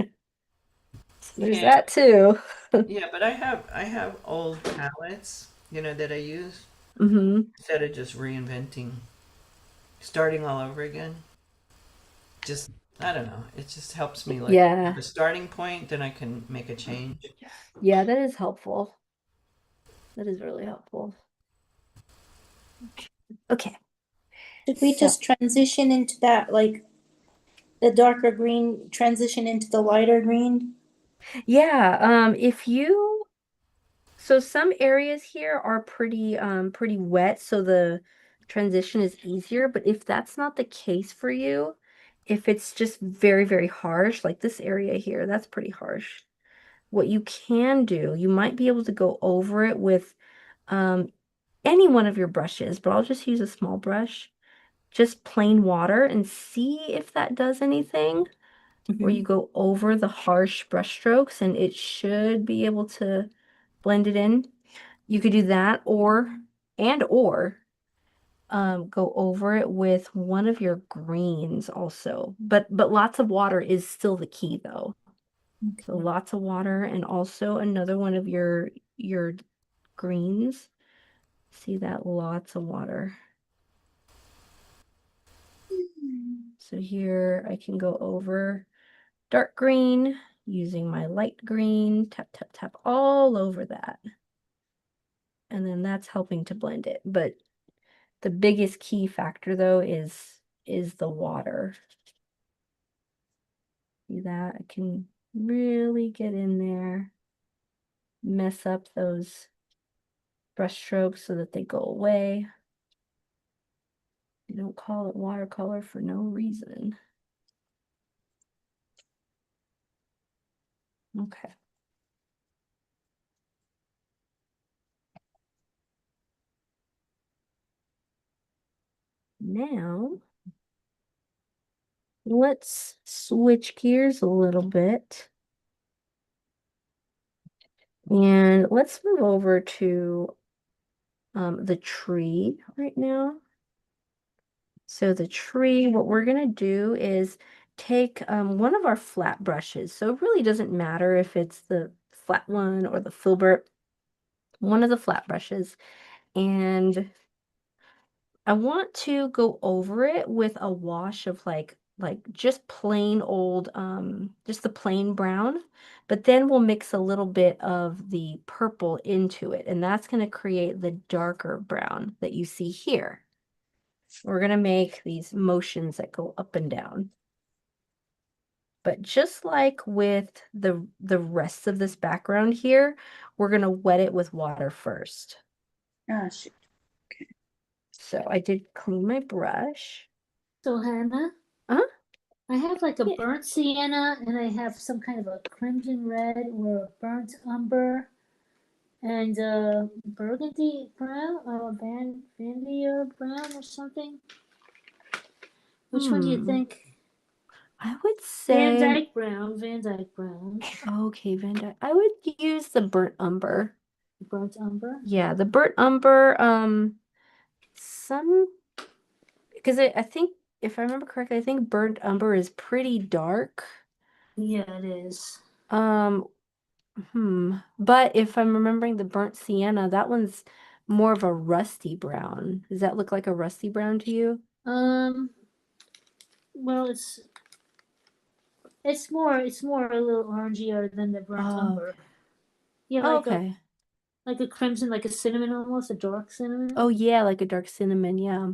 So there's Yeah, that too. yeah, but I have old palettes, that I use Mm-hmm. instead of just reinventing, starting all over again. Just I don't know. It just helps me like have Yeah. a starting point, then I can make a change. Yeah, that is helpful. That is really helpful. Okay. Should we So, just transition into that, like the darker green, transition into the lighter green? yeah, so some areas here are pretty wet, so the transition is easier, but if that's not the case for you, if it's just very, very harsh, like this area here, that's pretty harsh. What you can do, you might be able to go over it with um any one of your brushes, but I'll just use a small brush, just plain water and see if that does anything. where you go over the harsh brush strokes and it should be able to blend it in. You could do that or go over it with one of your greens also. But lots of water is still the key though. So Okay. lots of water and also another one of your greens. See that? Lots of water. So here I can go over dark green using my light green, tap, tap, tap all over that. And then that's helping to blend it. But the biggest key factor though is the water. See that? I can really get in there, mess up those brush strokes so that they go away. You don't call it watercolor for no reason. Okay. Now, let's switch gears a little bit. And let's move over to the tree right now. So the tree, what we're going to do is take one of our flat brushes. So it really doesn't matter if it's the flat one or the filbert, one of the flat brushes. And I want to go over it with a wash of like just plain old just the plain brown, but then we'll mix a little bit of the purple into it, and that's going to create the darker brown that you see here. We're going to make these motions that go up and down. But just like with the rest of this background here, we're going to wet it with water first. Oh, shoot. So I did clean my brush. So Hannah, Uh-huh. I have like a Yeah. burnt sienna and I have some kind of a crimson red or a burnt umber and burgundy brown or vanilla brown or something. Which one do you think? I would Van say, Dyke brown, Van Dyke brown, okay, Van Dyke. I would use the burnt umber. burnt umber. Yeah, the burnt umber, some, because I think, if I remember correctly, I think burnt umber is pretty dark. Yeah, it is. Um, but if I'm remembering the burnt sienna, that one's more of a rusty brown. Does that look like a rusty brown to you? Well, it's more a little orangier than the burnt Oh, umber. Yeah, oh, okay. like a crimson, like a cinnamon almost, a dark cinnamon. Oh, yeah, like a dark cinnamon, yeah.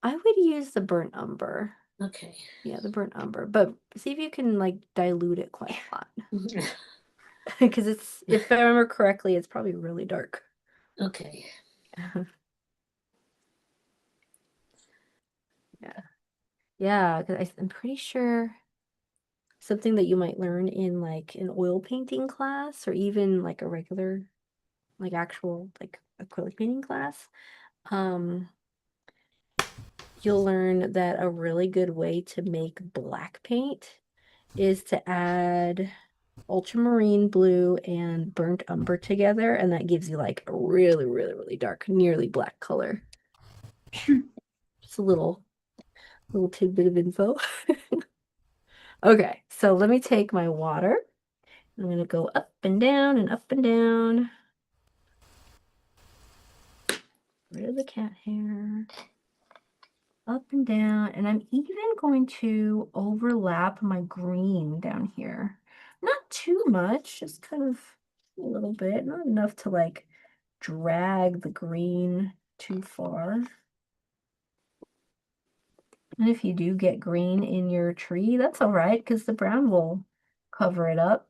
I would use the burnt umber. Okay. Yeah, the burnt umber. But see if you can like dilute it quite a lot. Because it's, if I remember correctly, it's probably really dark. Okay. Yeah. Yeah, because I'm pretty sure something that you might learn in like an oil painting class or even like a regular, like actual like acrylic painting class. Um, you'll learn that a really good way to make black paint is to add ultramarine blue and burnt umber together, and that gives you like a really, really, really dark, nearly black color. Just a little tidbit of info. Okay, so let me take my water. I'm gonna go up and down and up and down. Rid of the cat hair. Up and down, and I'm even going to overlap my green down here. Not too much, just kind of a little bit, not enough to like drag the green too far. And if you do get green in your tree, that's all right, because the brown will cover it up.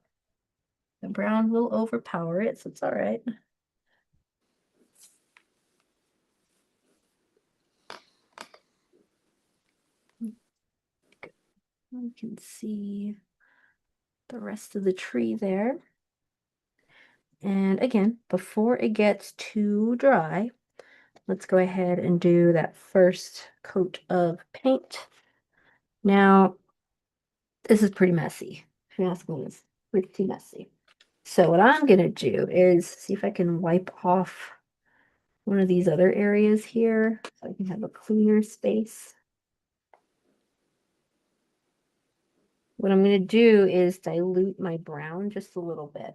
The brown will overpower it, so it's all right. You can see the rest of the tree there. And again, before it gets too dry, let's go ahead and do that first coat of paint. Now, This is pretty messy. If you ask me, it's pretty messy. So what I'm gonna do is see if I can wipe off one of these other areas here so I can have a cleaner space. What I'm going to do is dilute my brown just a little bit.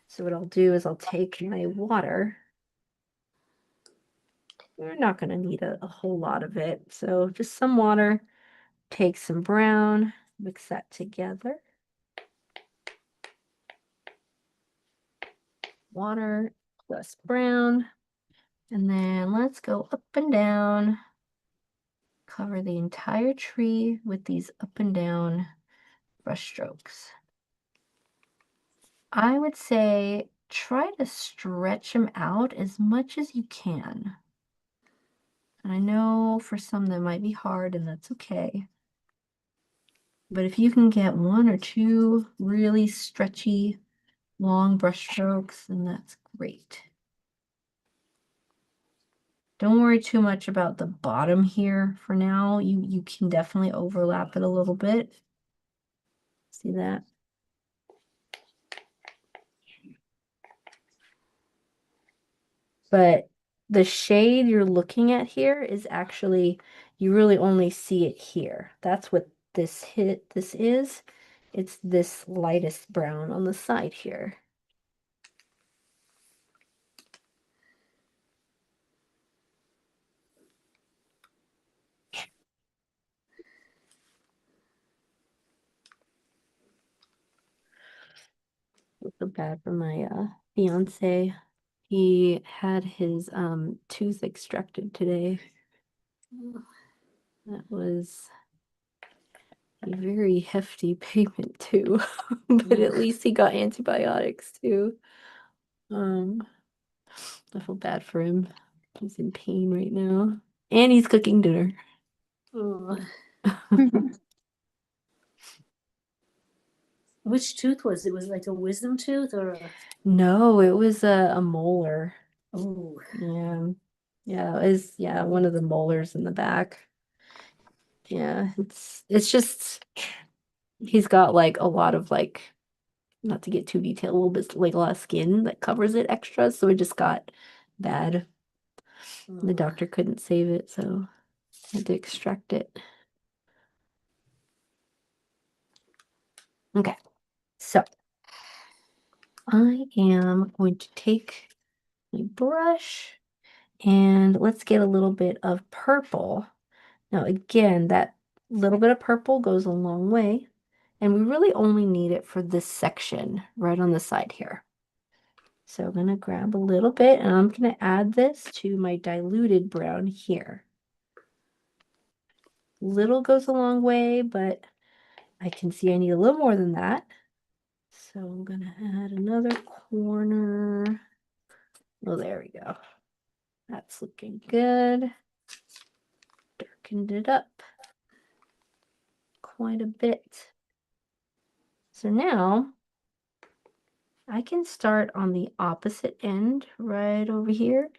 So what I'll do is I'll take my water. We're not going to need a whole lot of it. So just some water, take some brown, mix that together. Water plus brown. And then let's go up and down. Cover the entire tree with these up and down brush strokes. I would say try to stretch them out as much as you can. And I know for some that might be hard, and that's okay. But if you can get one or two really stretchy, long brush strokes, then that's great. Don't worry too much about the bottom here for now. You can definitely overlap it a little bit. See that? But the shade you're looking at here is actually, you really only see it here. That's what this is. It's this lightest brown on the side here. I feel bad for my fiance. He had his tooth extracted today. That was a very hefty payment too. But at least he got antibiotics too. I feel bad for him. He's in pain right now. And he's cooking dinner. Oh. Which tooth was it? Was it like a wisdom tooth or a... No, it was a molar. Oh, Yeah. Yeah, it was one of the molars in the back. Yeah, it's just he's got like a lot of like, not to get too detailed, a little bit like a lot of skin that covers it extra, so it just got bad. The doctor couldn't save it, so had to extract it. Okay, so I am going to take my brush and let's get a little bit of purple. Now, again, that little bit of purple goes a long way, and we really only need it for this section right on the side here. So I'm going to grab a little bit and I'm going to add this to my diluted brown here. Little goes a long way, but I can see I need a little more than that. So I'm going to add another corner. Oh, there we go. That's looking good. Darkened it up quite a bit. So now I can start on the opposite end right over here.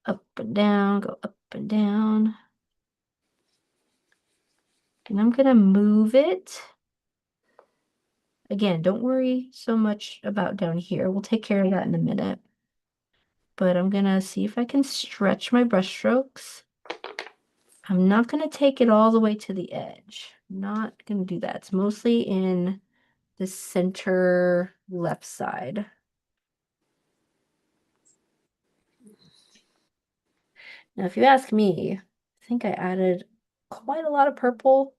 Up and down, go up and down. And I'm going to move it. Again, don't worry so much about down here. We'll take care of that in a minute. But I'm going to see if I can stretch my brush strokes. I'm not going to take it all the way to the edge. I'm not going to do that. It's mostly in the center left side. Now, if you ask me, I think I added quite a lot of purple.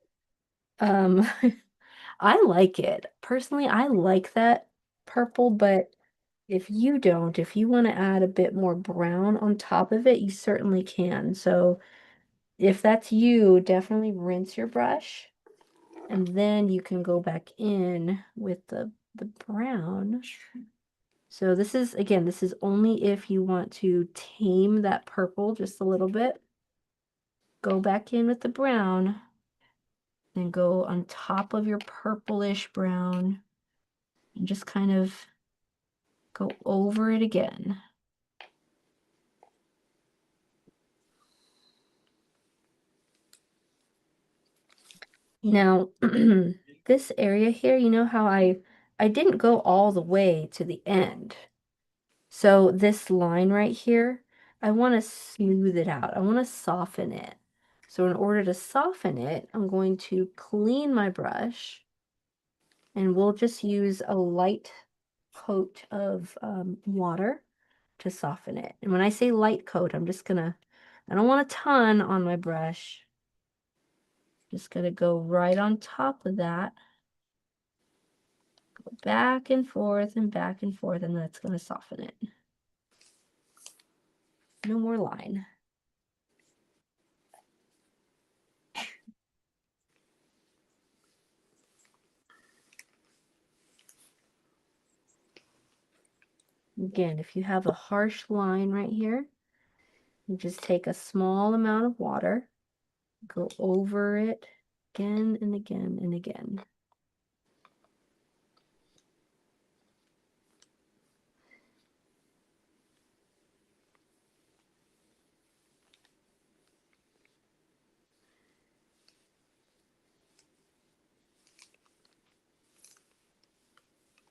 I like it. Personally, I like that purple, but if you don't, if you want to add a bit more brown on top of it, you certainly can. So if that's you, definitely rinse your brush and then you can go back in with the brown. So this is, again, this is only if you want to tame that purple just a little bit. Go back in with the brown, then go on top of your purplish brown and just kind of go over it again. Now, this area here, you know how I didn't go all the way to the end. So this line right here, I want to smooth it out. I want to soften it. So in order to soften it, I'm going to clean my brush, and we'll just use a light coat of water to soften it. And when I say light coat, I don't want a ton on my brush. Just gonna go right on top of that. Go back and forth and back and forth, and that's gonna soften it. No more line. Again, if you have a harsh line right here, you just take a small amount of water, go over it again and again and again.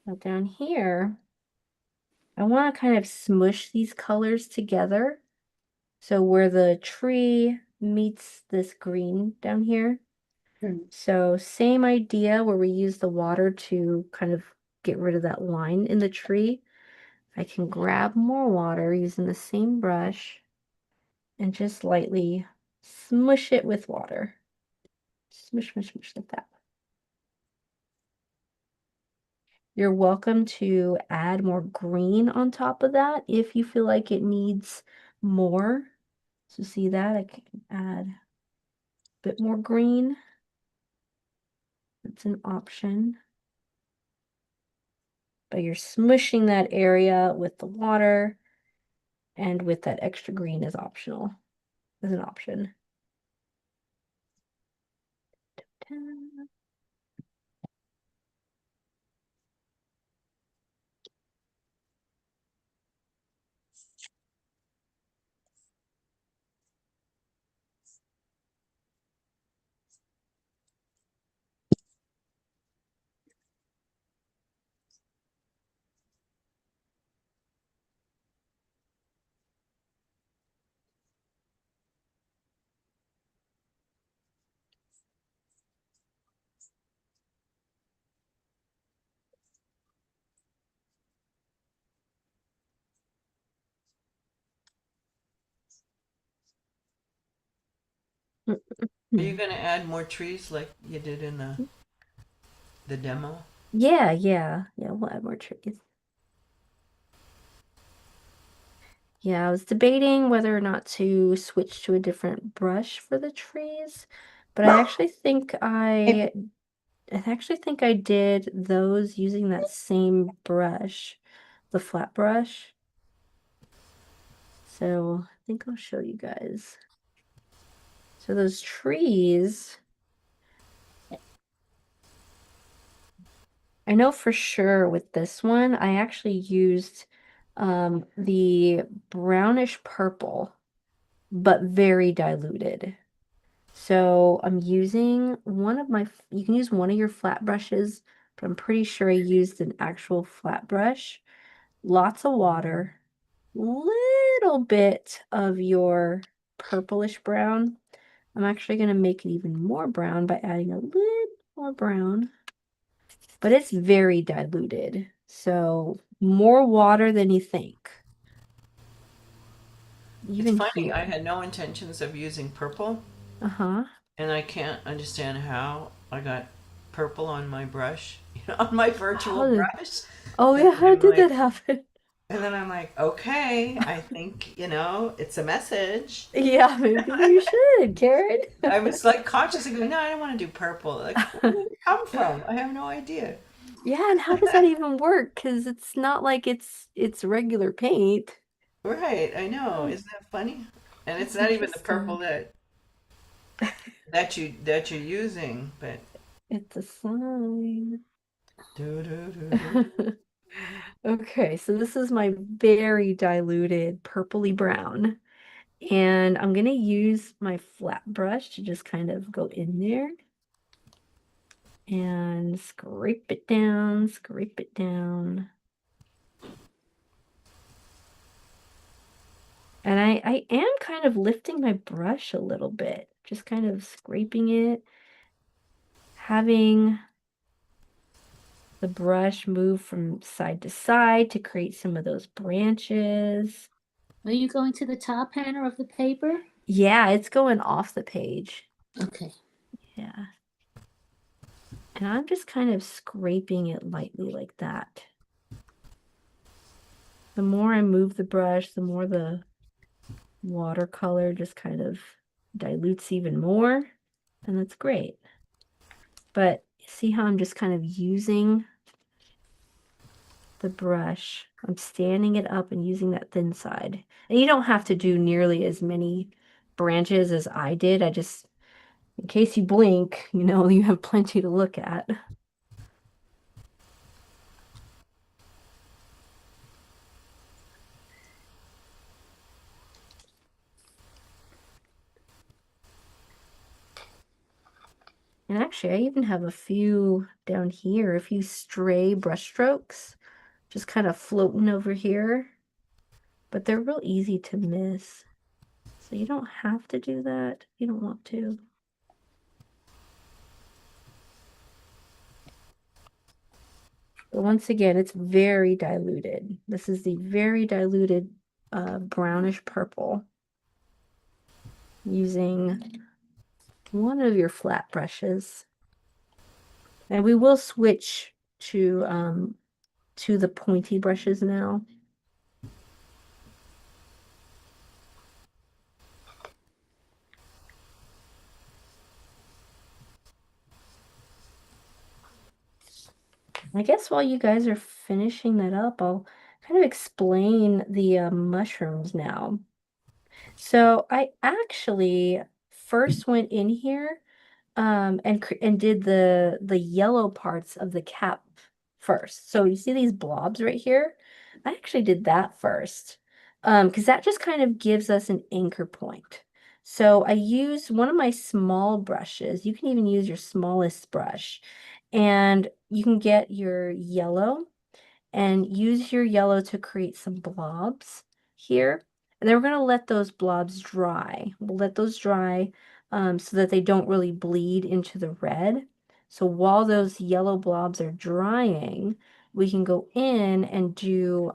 Now down here, I want to kind of smush these colors together. So where the tree meets this green down here. So same idea where we use the water to kind of get rid of that line in the tree. I can grab more water using the same brush and just lightly smush it with water. Smush, smush, smush like that. You're welcome to add more green on top of that if you feel like it needs more. So see that? I can add a bit more green. That's an option. But you're smushing that area with the water, and with that extra green is optional, as an option. Are you going to add more trees like you did in the demo? Yeah, we'll add more trees. Yeah, I was debating whether or not to switch to a different brush for the trees, but I actually think I did those using that same brush, the flat brush. So I think I'll show you guys. So those trees, I know for sure with this one, I actually used the brownish purple, but very diluted. So I'm using you can use one of your flat brushes, but I'm pretty sure I used an actual flat brush. Lots of water, little bit of your purplish brown. I'm actually going to make it even more brown by adding a little more brown, but it's very diluted. So more water than you think. It's Even funny, I here. had no intentions of using purple, Uh-huh. and I can't understand how I got purple on my brush, on my virtual How did, brush. oh And yeah, how I'm did like, that happen? okay, I think, it's a message. Yeah, maybe you should, Karen. I was like consciously going, no, I don't want to do purple. Like, where did it come from? I have no idea. Yeah, and how does that even work? Because it's not like it's regular paint. Right, I know. Oh, Isn't that funny? And it's that's not even the purple interesting. that you're using, but It's a sign. do do do do. Okay, so this is my very diluted purpley brown. And I'm going to use my flat brush to just kind of go in there. and scrape it down, scrape it down. And I am kind of lifting my brush a little bit, just kind of scraping it, having the brush move from side to side to create some of those branches. Are you going to the top panel of the paper? Yeah, it's going off the page. Okay. Yeah. And I'm just kind of scraping it lightly like that. The more I move the brush, the more the watercolor just kind of dilutes even more. And that's great. But see how I'm just kind of using the brush. I'm standing it up and using that thin side. And you don't have to do nearly as many branches as I did. I just, in case you blink, you know, you have plenty to look at. And actually, I even have a few down here, a few stray brush strokes, just kind of floating over here. But they're real easy to miss. So you don't have to do that if you don't want to. But once again, it's very diluted. This is the very diluted brownish purple using one of your flat brushes. And we will switch to the pointy brushes now. I guess while you guys are finishing that up, I'll kind of explain the mushrooms now. So I actually first went in here and did the yellow parts of the cap first. So you see these blobs right here? I actually did that first because that just kind of gives us an anchor point. So I used one of my small brushes. You can even use your smallest brush, and you can get your yellow and use your yellow to create some blobs here. And then we're going to let those blobs dry. We'll let those dry so that they don't really bleed into the red. So while those yellow blobs are drying, we can go in and do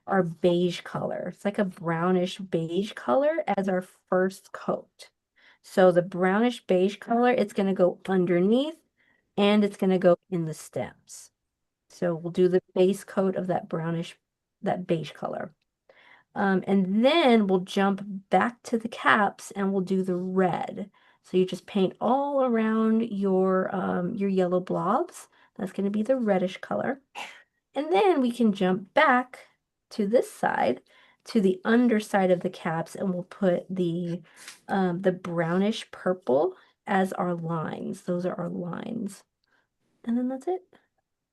our beige color. It's like a brownish beige color as our first coat. So the brownish beige color, it's going to go underneath and it's going to go in the stems. So we'll do the base coat of that brownish, that beige color. And then we'll jump back to the caps and we'll do the red. So you just paint all around your yellow blobs. That's going to be the reddish color. And then we can jump back to this side, to the underside of the caps, and we'll put the brownish purple as our lines. Those are our lines. And then that's it.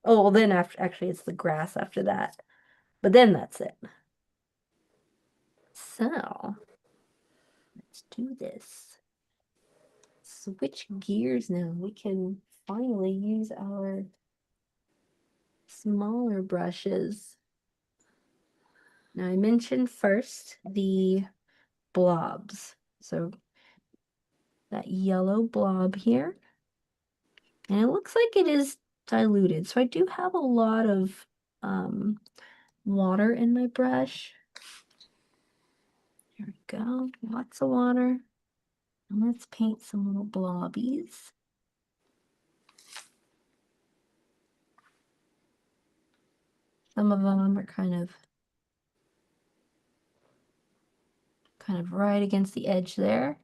Oh, well, then after actually it's the grass after that. But then that's it. So let's do this. Switch gears now. We can finally use our smaller brushes. Now I mentioned first the blobs. So that yellow blob here. And it looks like it is diluted. So I do have a lot of water in my brush. There we go. Lots of water. And let's paint some little blobbies. Some of them are kind of right against the edge there.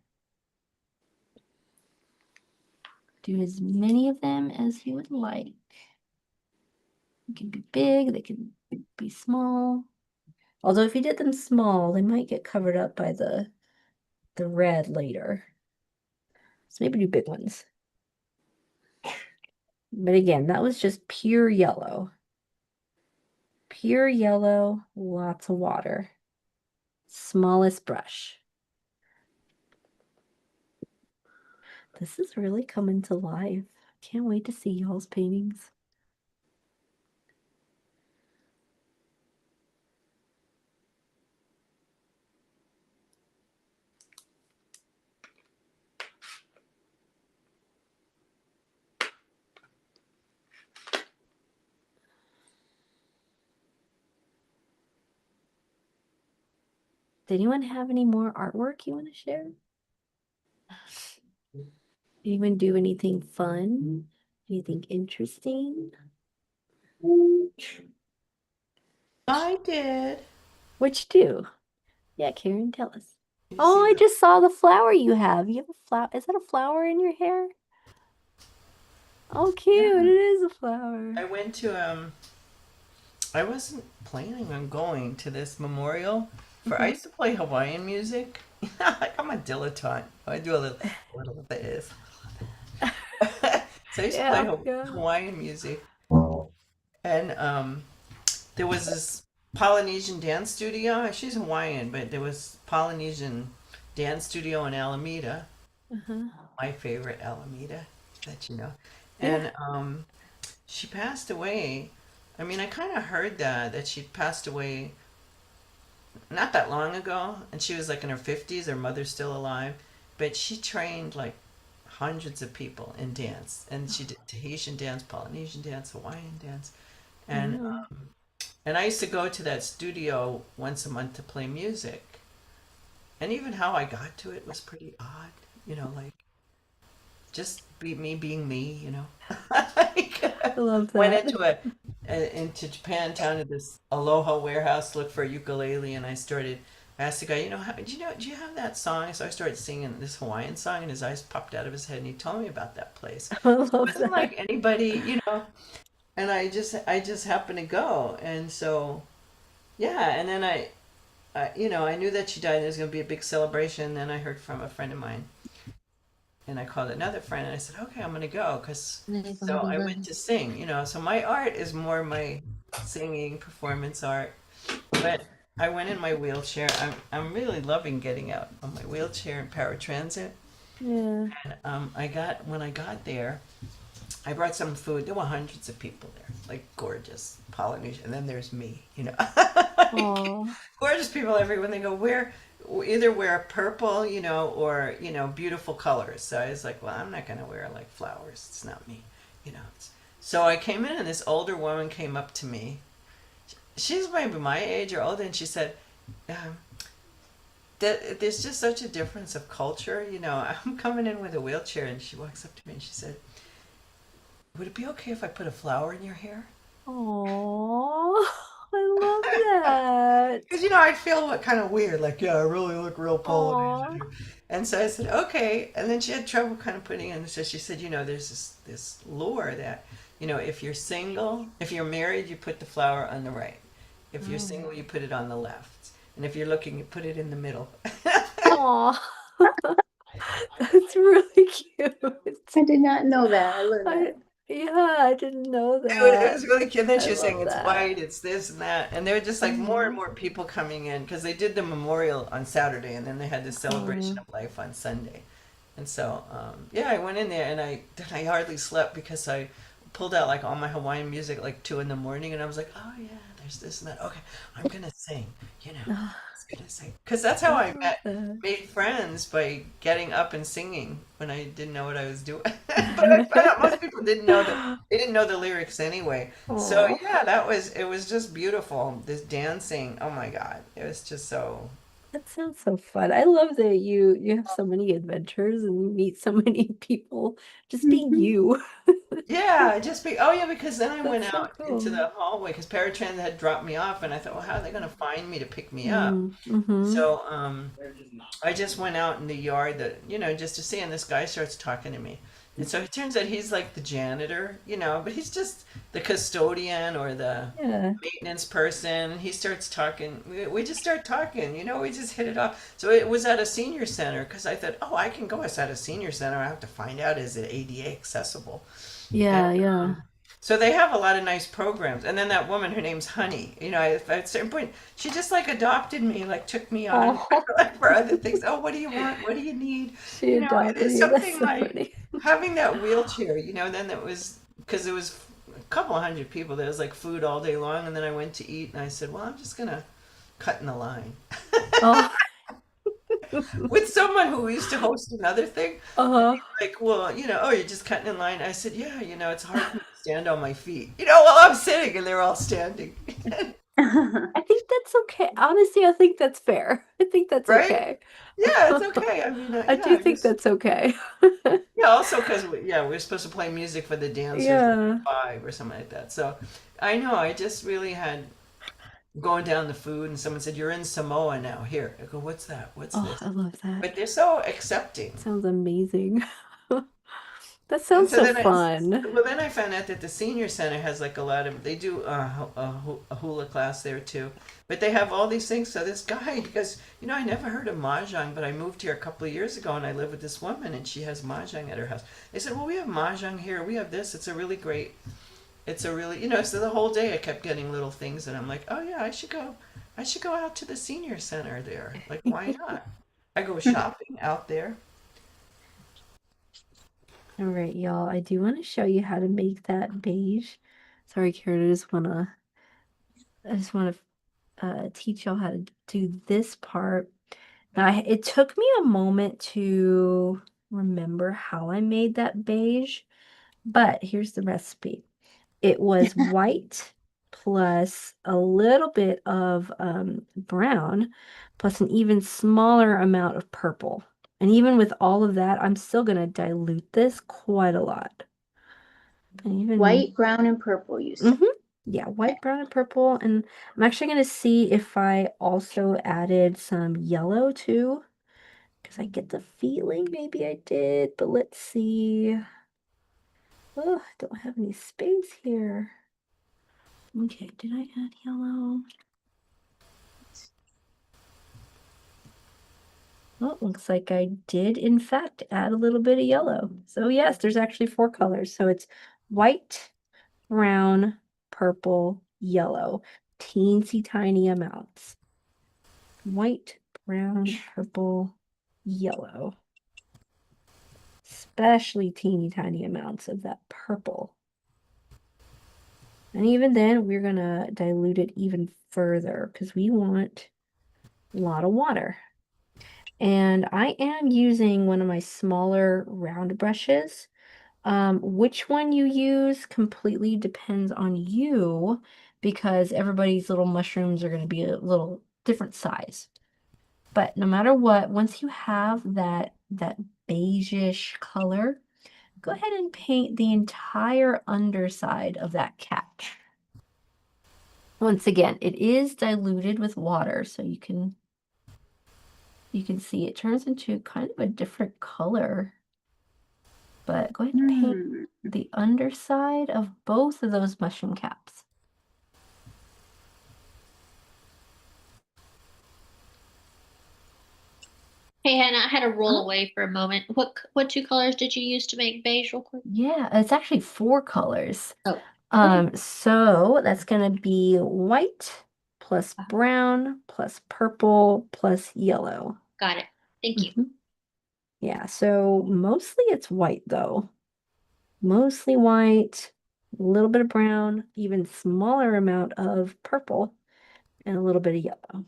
Do as many of them as you would like. They can be big, they can be small. Although if you did them small, they might get covered up by the red later. So maybe do big ones. But again, that was just pure yellow. Pure yellow, lots of water. Smallest brush. This is really coming to life. Can't wait to see y'all's paintings. Does anyone have any more artwork you want to share? Anyone do anything fun? Anything interesting? I did. What you do? Yeah, Karen, tell us. You Oh, see I the just saw the flower you have. You have a flower. Is that a flower in your hair? Oh, cute. It yeah. is a flower. I went to I wasn't planning on going to this memorial for I Mhm. used to play Hawaiian music. Like I'm a dilettante. I do a little bit of this. So I used to play Yeah, yeah. Hawaiian music, and there was this Polynesian dance studio. She's Hawaiian, but there was Polynesian dance studio in Alameda, Uh-huh. my favorite Alameda, that you know. Yeah. And she passed away. I mean, I kind of heard that she passed away not that long ago, and she was like in her 50s. Her mother's still alive, but she trained like hundreds of people in dance, and she did Tahitian dance, Polynesian dance, Hawaiian dance, and Wow. and I used to go to that studio once a month to play music. And even how I got to it was pretty odd, like just be me being me, Like, I love went that. into Japantown to this Aloha warehouse, looked for a ukulele, and I asked the guy, do you have that song? So I started singing this Hawaiian song, and his eyes popped out of his head, and he told me about that place. I So it love wasn't that. like anybody, and I just happened to go, and so yeah, and then I knew that she died, and there was going to be a big celebration. And then I heard from a friend of mine, and I called another friend, and I said, "Okay, I'm going to go," because so I went to sing. So my art is more my singing performance art, but I went in my wheelchair. I'm really loving getting out on my wheelchair and paratransit. Yeah. And when I got there, I brought some food. There were hundreds of people there, like gorgeous Polynesian. And then there's me, like, Oh. gorgeous people everywhere. When they go, either wear purple, or, beautiful colors. So I was like, well, I'm not going to wear like flowers. It's not me, you know. So I came in and this older woman came up to me. She's maybe my age or older. And she said, um, that there's just such a difference of culture. I'm coming in with a wheelchair, and she walks up to me and she said, would it be okay if I put a flower in your hair? Oh, I love that. Because I feel what kind of weird, like, yeah, I really look real Polynesian Oh. here. And so I said, okay. And then she had trouble kind of putting in. So she said, there's this lure that, if you're single, if you're married, you put the flower on the right. If you're Oh. single, you put it on the left. And if you're looking, you put it in the middle. Oh. That's really cute. I did not know that. I learned I that. yeah, I didn't know It was that. really cute. And then I she was saying love it's that. white, it's this and that, and there were just like more and Hmm. more people coming in because they did the memorial on Saturday, and then they had the celebration Oh. of life on Sunday, and so yeah, I went in there and I hardly slept because I pulled out like all my Hawaiian music at like 2 in the morning, and I was like, oh yeah, there's this and that. Okay, I'm gonna sing, Oh, I was gonna sing because that's how I I love made friends by getting up and singing when I didn't know what I was doing. But I found out most people didn't know that. they didn't know the lyrics anyway. So Oh. yeah, it was just beautiful. This dancing, oh my God, it was just so. That sounds so fun. I love that you have so many adventures and you meet so many people just being Hmm. you. Yeah, oh yeah, because then I went That's so out into cool. the hallway because paratransit had dropped me off, and I thought, well, how are they gonna find me to pick me up? Mm-hmm. So I just went out in the yard just to see, and this guy starts talking to me. And so it turns out he's like the janitor, but he's just the custodian or the Yeah. maintenance person. And he starts talking. We just start talking, we just hit it off. So it was at a senior center because I thought, oh, I can go. It's at a senior center. I have to find out, is it ADA accessible? And Yeah, yeah. so they have a lot of nice programs. And then that woman, her name's Honey. At a certain point, she just like adopted me, like took me on Oh, for other things. Oh, what do you want? What do you need? she adopted It's you. That's something so like funny. having that wheelchair, then that was because it was a couple of hundred people. There was like food all day long, and then I went to eat, and I said, "Well, I'm just gonna cut in the line." Oh, With someone who used to host another thing, uh-huh. like, well, oh, you're just cutting in line. I said, yeah, it's hard for me to stand on my feet, while I'm sitting, and they're all standing, I think that's okay. Honestly, I think that's fair. I think that's right? okay. Yeah, it's okay. I mean, I do yeah, think just that's okay. yeah. Also, because we're supposed to play music for the dancers at Yeah. 5 or something like that. So I know I just really had going down the food, and someone said, "You're in Samoa now." Here, I go, "What's that? What's Oh, this?" I love that. But they're so accepting. Sounds amazing. That And sounds so so then fun. I found out that the senior center has like a lot of, they do a hula class there too. But they have all these things. So this guy, because, I never heard of Mahjong, but I moved here a couple of years ago and I live with this woman and she has Mahjong at her house. They said, well, we have Mahjong here. We have this. It's a really great, so the whole day I kept getting little things and I'm like, oh yeah, I should go. I should go out to the senior center there. Like, why not? I go shopping out there. All right, y'all. I do want to show you how to make that beige. Sorry, Karen. I just want to teach y'all how to do this part. Now, it took me a moment to remember how I made that beige, but here's the recipe. It was white plus a little bit of brown plus an even smaller amount of purple. And even with all of that, I'm still going to dilute this quite a lot. And even White, brown, and purple, you said. yeah, white, brown, and purple. And I'm actually going to see if I also added some yellow too, because I get the feeling maybe I did, but let's see. Oh, I don't have any space here. Okay, did I add yellow? Well, it looks like I did, in fact, add a little bit of yellow. So yes, there's actually 4 colors. So it's white, brown, purple, yellow. Teensy tiny amounts. White, brown, purple, yellow. Especially teeny tiny amounts of that purple. And even then, we're going to dilute it even further because we want a lot of water. And I am using one of my smaller round brushes. Which one you use completely depends on you because everybody's little mushrooms are going to be a little different size. But no matter what, once you have that beige-ish color, go ahead and paint the entire underside of that cap. Once again, it is diluted with water, so you can see it turns into kind of a different color. But go ahead and paint the underside of both of those mushroom caps. Hey, Hannah, I had to roll Oh. away for a moment. What 2 colors did you use to make beige real quick? Yeah, it's actually 4 colors. Oh, So that's gonna be white plus brown plus purple plus yellow. got it. Thank you. Yeah, so mostly it's white though. Mostly white, a little bit of brown, even smaller amount of purple, and a little bit of yellow.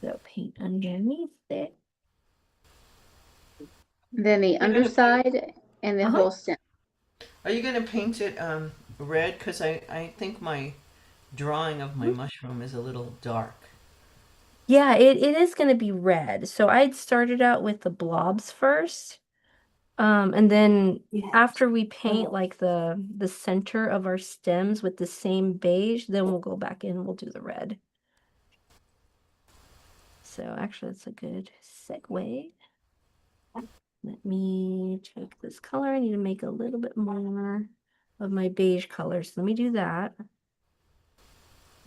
So paint underneath it. Then the underside and the whole stem. Are you going to paint it red? Because I think my drawing of my mushroom is a little dark. Yeah, it is going to be red. So I'd started out with the blobs first. And then after we paint like the center of our stems with the same beige, then we'll go back in and we'll do the red. So actually that's a good segue. Let me check this color. I need to make a little bit more of my beige colors. Let me do that.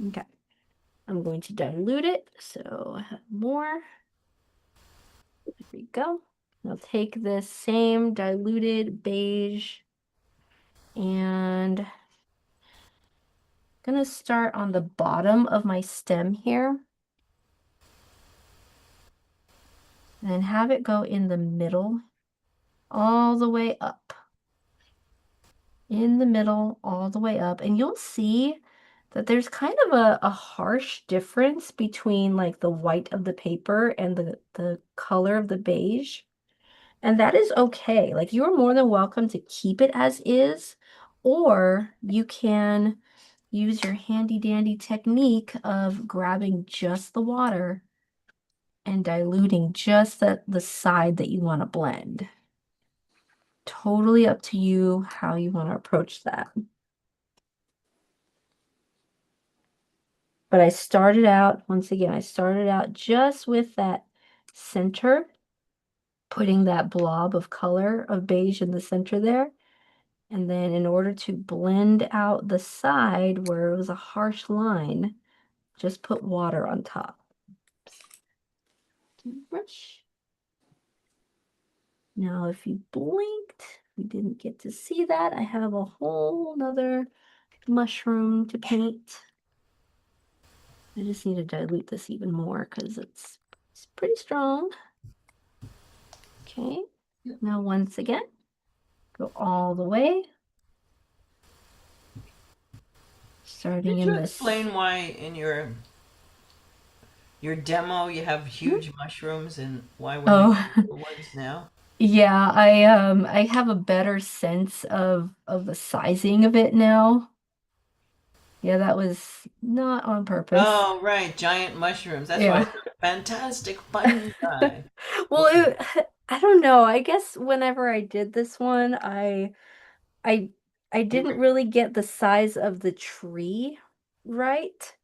Okay. I'm going to dilute it so I have more. There we go. I'll take this same diluted beige and I'm gonna start on the bottom of my stem here and then have it go in the middle all the way up. In the middle, all the way up. And you'll see that there's kind of a harsh difference between like the white of the paper and the color of the beige. And that is okay. Like you're more than welcome to keep it as is, or you can use your handy dandy technique of grabbing just the water and diluting just the side that you want to blend. Totally up to you how you want to approach that. But I started out, once again, I started out just with that center, putting that blob of color of beige in the center there. And then in order to blend out the side where it was a harsh line, just put water on top. Brush. Now, if you blinked, we didn't get to see that. I have a whole nother mushroom to paint. I just need to dilute this even more because it's pretty strong. Okay, now once again, go all the way. Starting Did in you this. explain why in your demo you have huge mushrooms and why we're Oh, using little ones now? yeah, I have a better sense of the sizing of it now. Yeah, that was not on purpose. Oh, right, giant mushrooms. That's why I Yeah. said fantastic fungi. Well, Okay. I don't know. I guess whenever I did this one, I I You didn't were, really get the size of the tree right.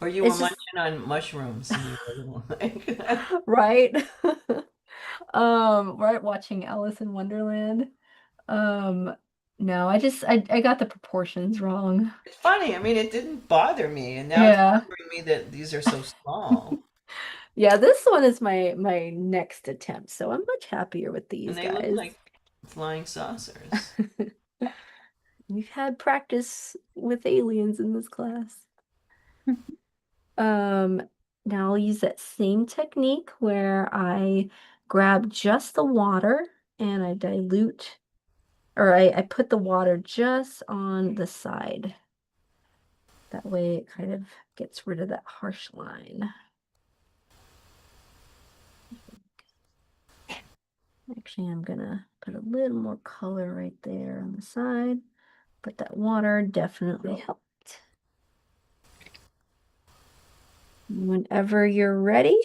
or you were It's just munching on mushrooms and you were a little like right. Right, watching Alice in Wonderland. Um, no, I got the proportions wrong. It's funny. I mean, it didn't bother me, and now it's Yeah. bothering me that these are so small. Yeah, this one is my next attempt, so I'm much happier with And these they look guys. like flying saucers. We've had practice with aliens in this class. Um, Now I'll use that same technique where I grab just the water and I dilute, or I put the water just on the side. That way it kind of gets rid of that harsh line. Actually, I'm gonna put a little more color right there on the side, but that water definitely helped. Whenever you're ready,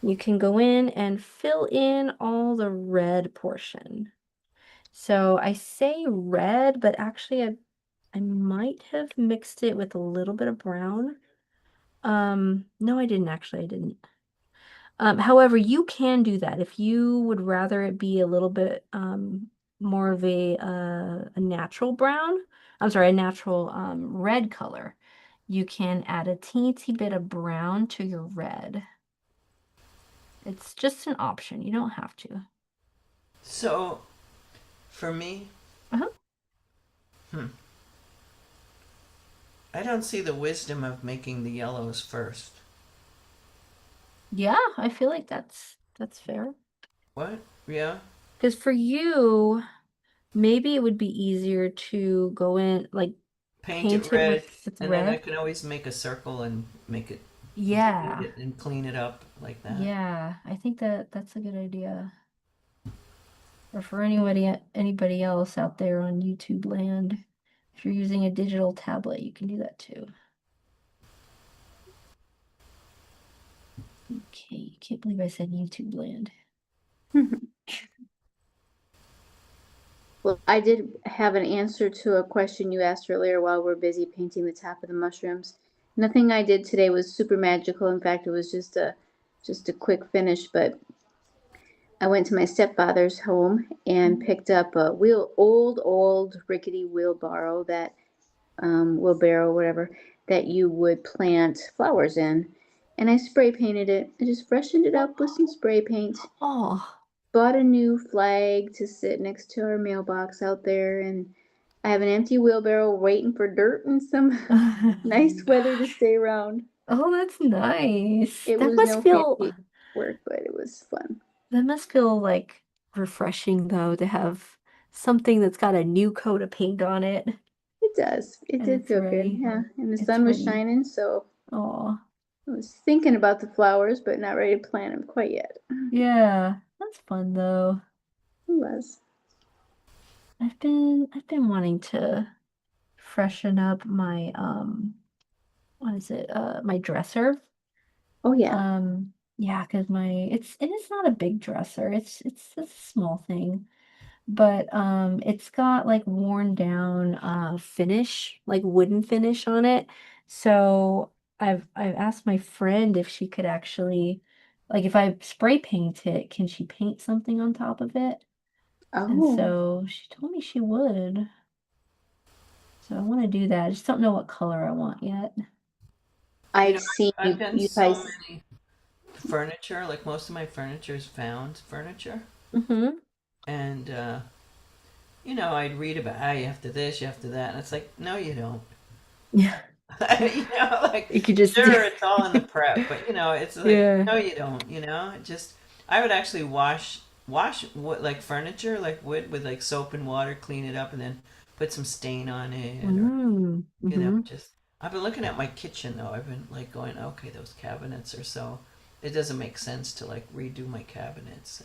you can go in and fill in all the red portion. So I say red, but actually I might have mixed it with a little bit of brown. No, I didn't actually, I didn't. However, you can do that if you would rather it be a little bit more of a natural brown. I'm sorry, a natural red color. You can add a teensy bit of brown to your red. It's just an option. You don't have to. So, for me, Uh-huh. hmm, I don't see the wisdom of making the yellows first. Yeah, I feel like that's fair. What? Yeah? Because for you, maybe it would be easier to go in like Paint it paint it red, with and then I red. can always make a circle and make it, delete Yeah. it and clean it up like that. Yeah, I think that's a good idea. Or for anybody else out there on YouTube land, if you're using a digital tablet, you can do that too. Okay, can't believe I said YouTube land. Well, I did have an answer to a question you asked earlier while we're busy painting the top of the mushrooms. Nothing I did today was super magical. In fact, it was just a quick finish, but I went to my stepfather's home and picked up a old rickety wheelbarrow wheelbarrow, whatever, that you would plant flowers in. And I spray painted it. I just freshened it up with some spray paint. Oh, Bought a new flag to sit next to our mailbox out there, and I have an empty wheelbarrow waiting for dirt and some nice weather to stay around. oh, that's nice. It That was must no feel fancy work, but it was fun. that must feel like refreshing though to have something that's got a new coat of paint on it It does. It and did it's feel good. ready. Yeah. And the It's sun was ready. shining, so Oh, I was thinking about the flowers, but not ready to plant them quite yet. yeah, that's fun though. It was. I've been wanting to freshen up my what is it? My dresser. Oh yeah. Yeah, because it's not a big dresser. It's a small thing. But it's got like worn down finish, like wooden finish on it. So I've asked my friend if she could actually like if I spray paint it, can she paint something on top of it? And Oh. so she told me she would. So I want to do that. I just don't know what color I want yet. You I've know, seen I've done you so guys. many furniture. Like most of my furniture is found furniture, Mm-hmm. and you know, I'd read about, ah, you have to this, you have to that, and it's like, no, you don't. Yeah. You know, like, You could just do sure, it's all in the prep, but you know, it's like, Yeah. no, you don't. You know, just I would actually wash wood, like furniture, like wood, with like soap and water, clean it up, and then put some stain on it, or Mm. you know, Mm-hmm. just. I've been looking at my kitchen though. I've been like going, okay, those cabinets are so. It doesn't make sense to like redo my cabinets,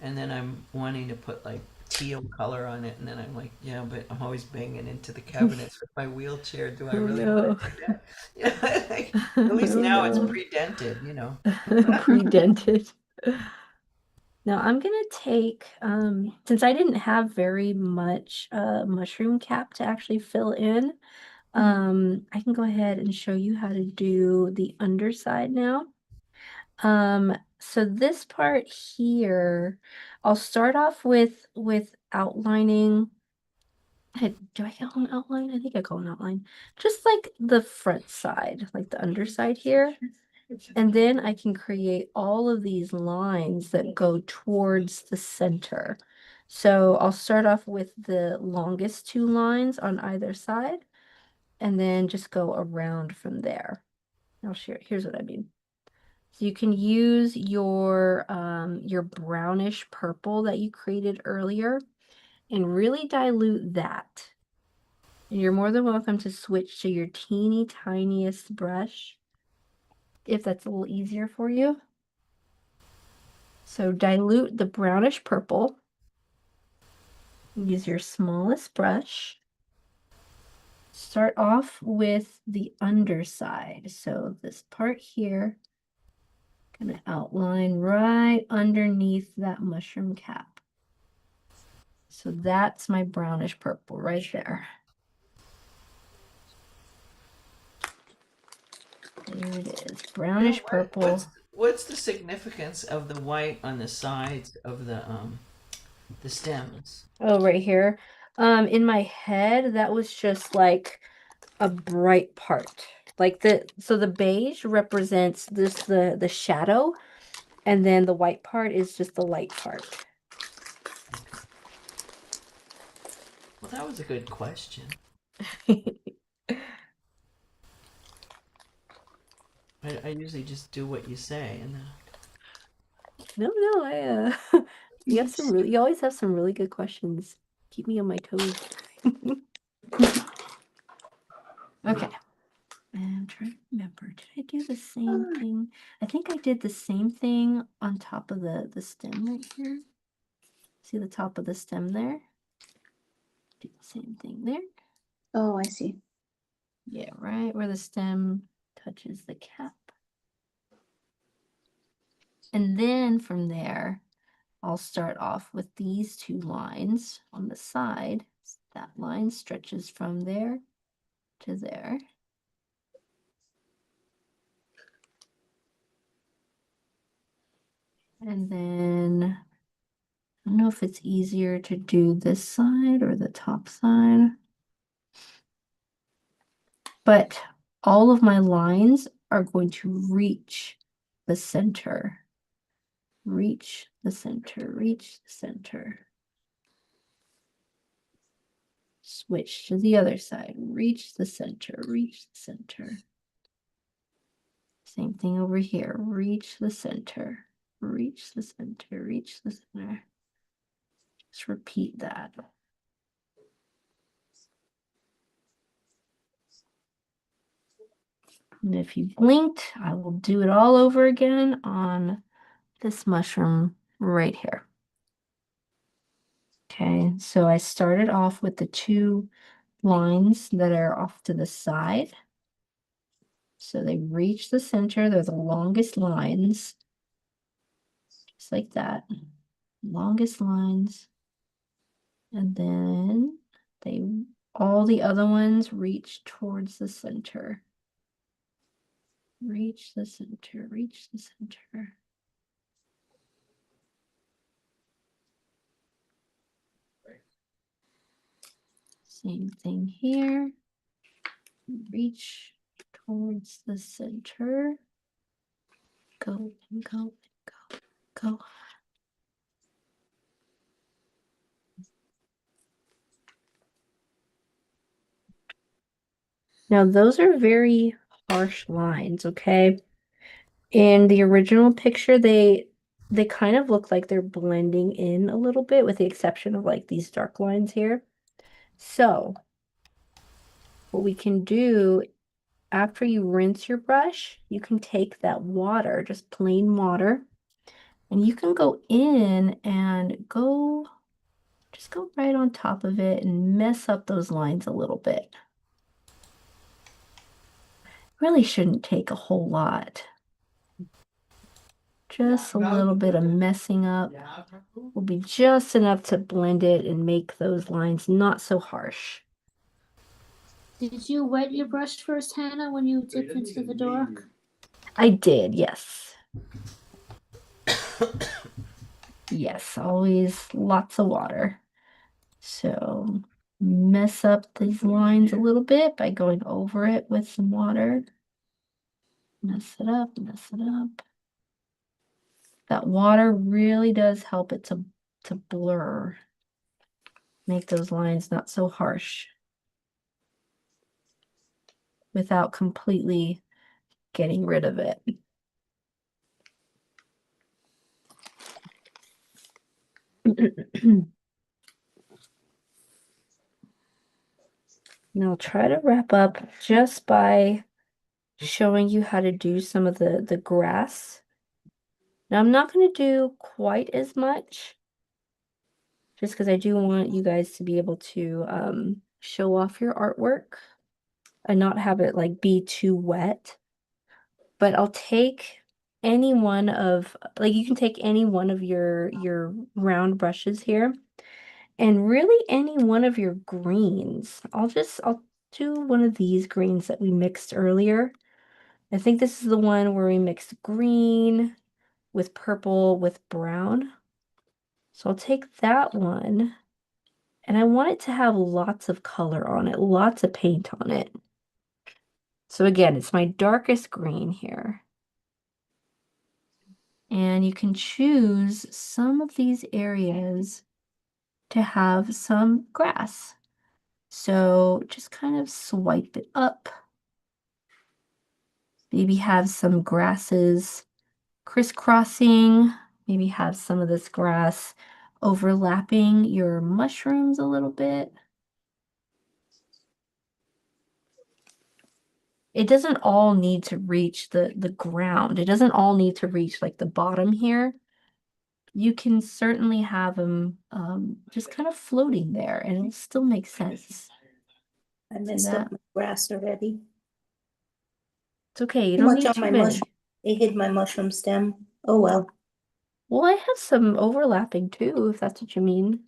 and then I'm wanting to put like teal color on it, and then I'm like, yeah, but I'm always banging into the cabinets with my wheelchair. Do I Oh really want no. to do that? Yeah, like, at least Oh now it's no. pre-dented, you know. Pre-dented. Now I'm gonna take, since I didn't have very much mushroom cap to actually fill in, I can go ahead and show you how to do the underside now. So this part here, I'll start off with outlining. Do I call an outline? I think I call an outline. Just like the front side, like the underside here. And then I can create all of these lines that go towards the center. So I'll start off with the longest two lines on either side and then just go around from there. I'll share. Here's what I mean. So you can use your brownish purple that you created earlier and really dilute that. And you're more than welcome to switch to your teeny tiniest brush if that's a little easier for you. So dilute the brownish purple. Use your smallest brush. Start off with the underside. So this part here, gonna outline right underneath that mushroom cap. So that's my brownish purple right there. There it is, Now, brownish purple. what's the significance of the white on the sides of the stems? Oh, right here. In my head, that was just like a bright part. Like so the beige represents the shadow, and then the white part is just the light part. Well, that was a good question. I usually just do what you say, and No, you always have some really good questions. Keep me on my toes. Okay. I'm trying to remember. Did I do the same thing? I think I did the same thing on top of the stem right here. See the top of the stem there? Do the same thing there. Oh, I see. Yeah, right where the stem touches the cap. And then from there, I'll start off with these two lines on the side. That line stretches from there to there. And then I don't know if it's easier to do this side or the top side, but all of my lines are going to reach the center. Reach the center, reach the center. Switch to the other side, reach the center, reach the center. Same thing over here, reach the center, reach the center, reach the center. Just repeat that. And if you blinked, I will do it all over again on this mushroom right here. Okay, so I started off with the 2 lines that are off to the side. So they reach the center, they're the longest lines. Just like that. Longest lines. And then all the other ones reach towards the center. Reach the center, reach the center. Same thing here. Reach towards the center. Go and go and go, go. Now those are very harsh lines, okay? In the original picture, they kind of look like they're blending in a little bit, with the exception of like these dark lines here. So what we can do, after you rinse your brush, you can take that water, just plain water, and you can go in and just go right on top of it and mess up those lines a little bit. Really shouldn't take a whole lot. Just a little bit of messing up will be just enough to blend it and make those lines not so harsh. Did you wet your brush first, Hannah, when you dipped into the dark? I did, yes. Yes, always lots of water. So mess up these lines a little bit by going over it with some water. Mess it up, mess it up. That water really does help it to blur. Make those lines not so harsh without completely getting rid of it. Now I'll try to wrap up just by showing you how to do some of the grass. Now I'm not going to do quite as much, just because I do want you guys to be able to show off your artwork and not have it like be too wet. But I'll take any one of, like, you can take any one of your round brushes here, and really any one of your greens. I'll do one of these greens that we mixed earlier. I think this is the one where we mixed green with purple with brown. So I'll take that one, and I want it to have lots of color on it, lots of paint on it. So again, it's my darkest green here. And you can choose some of these areas to have some grass. So just kind of swipe it up. Maybe have some grasses crisscrossing. Maybe have some of this grass overlapping your mushrooms a little bit. It doesn't all need to reach the ground. It doesn't all need to reach like the bottom here. You can certainly have them just kind of floating there, and it'll still make sense. I messed up my grass already. It's okay, you Too don't much need on too my many. mushroom. It hid my mushroom stem. Oh well. Well, I have some overlapping too, if that's what you mean.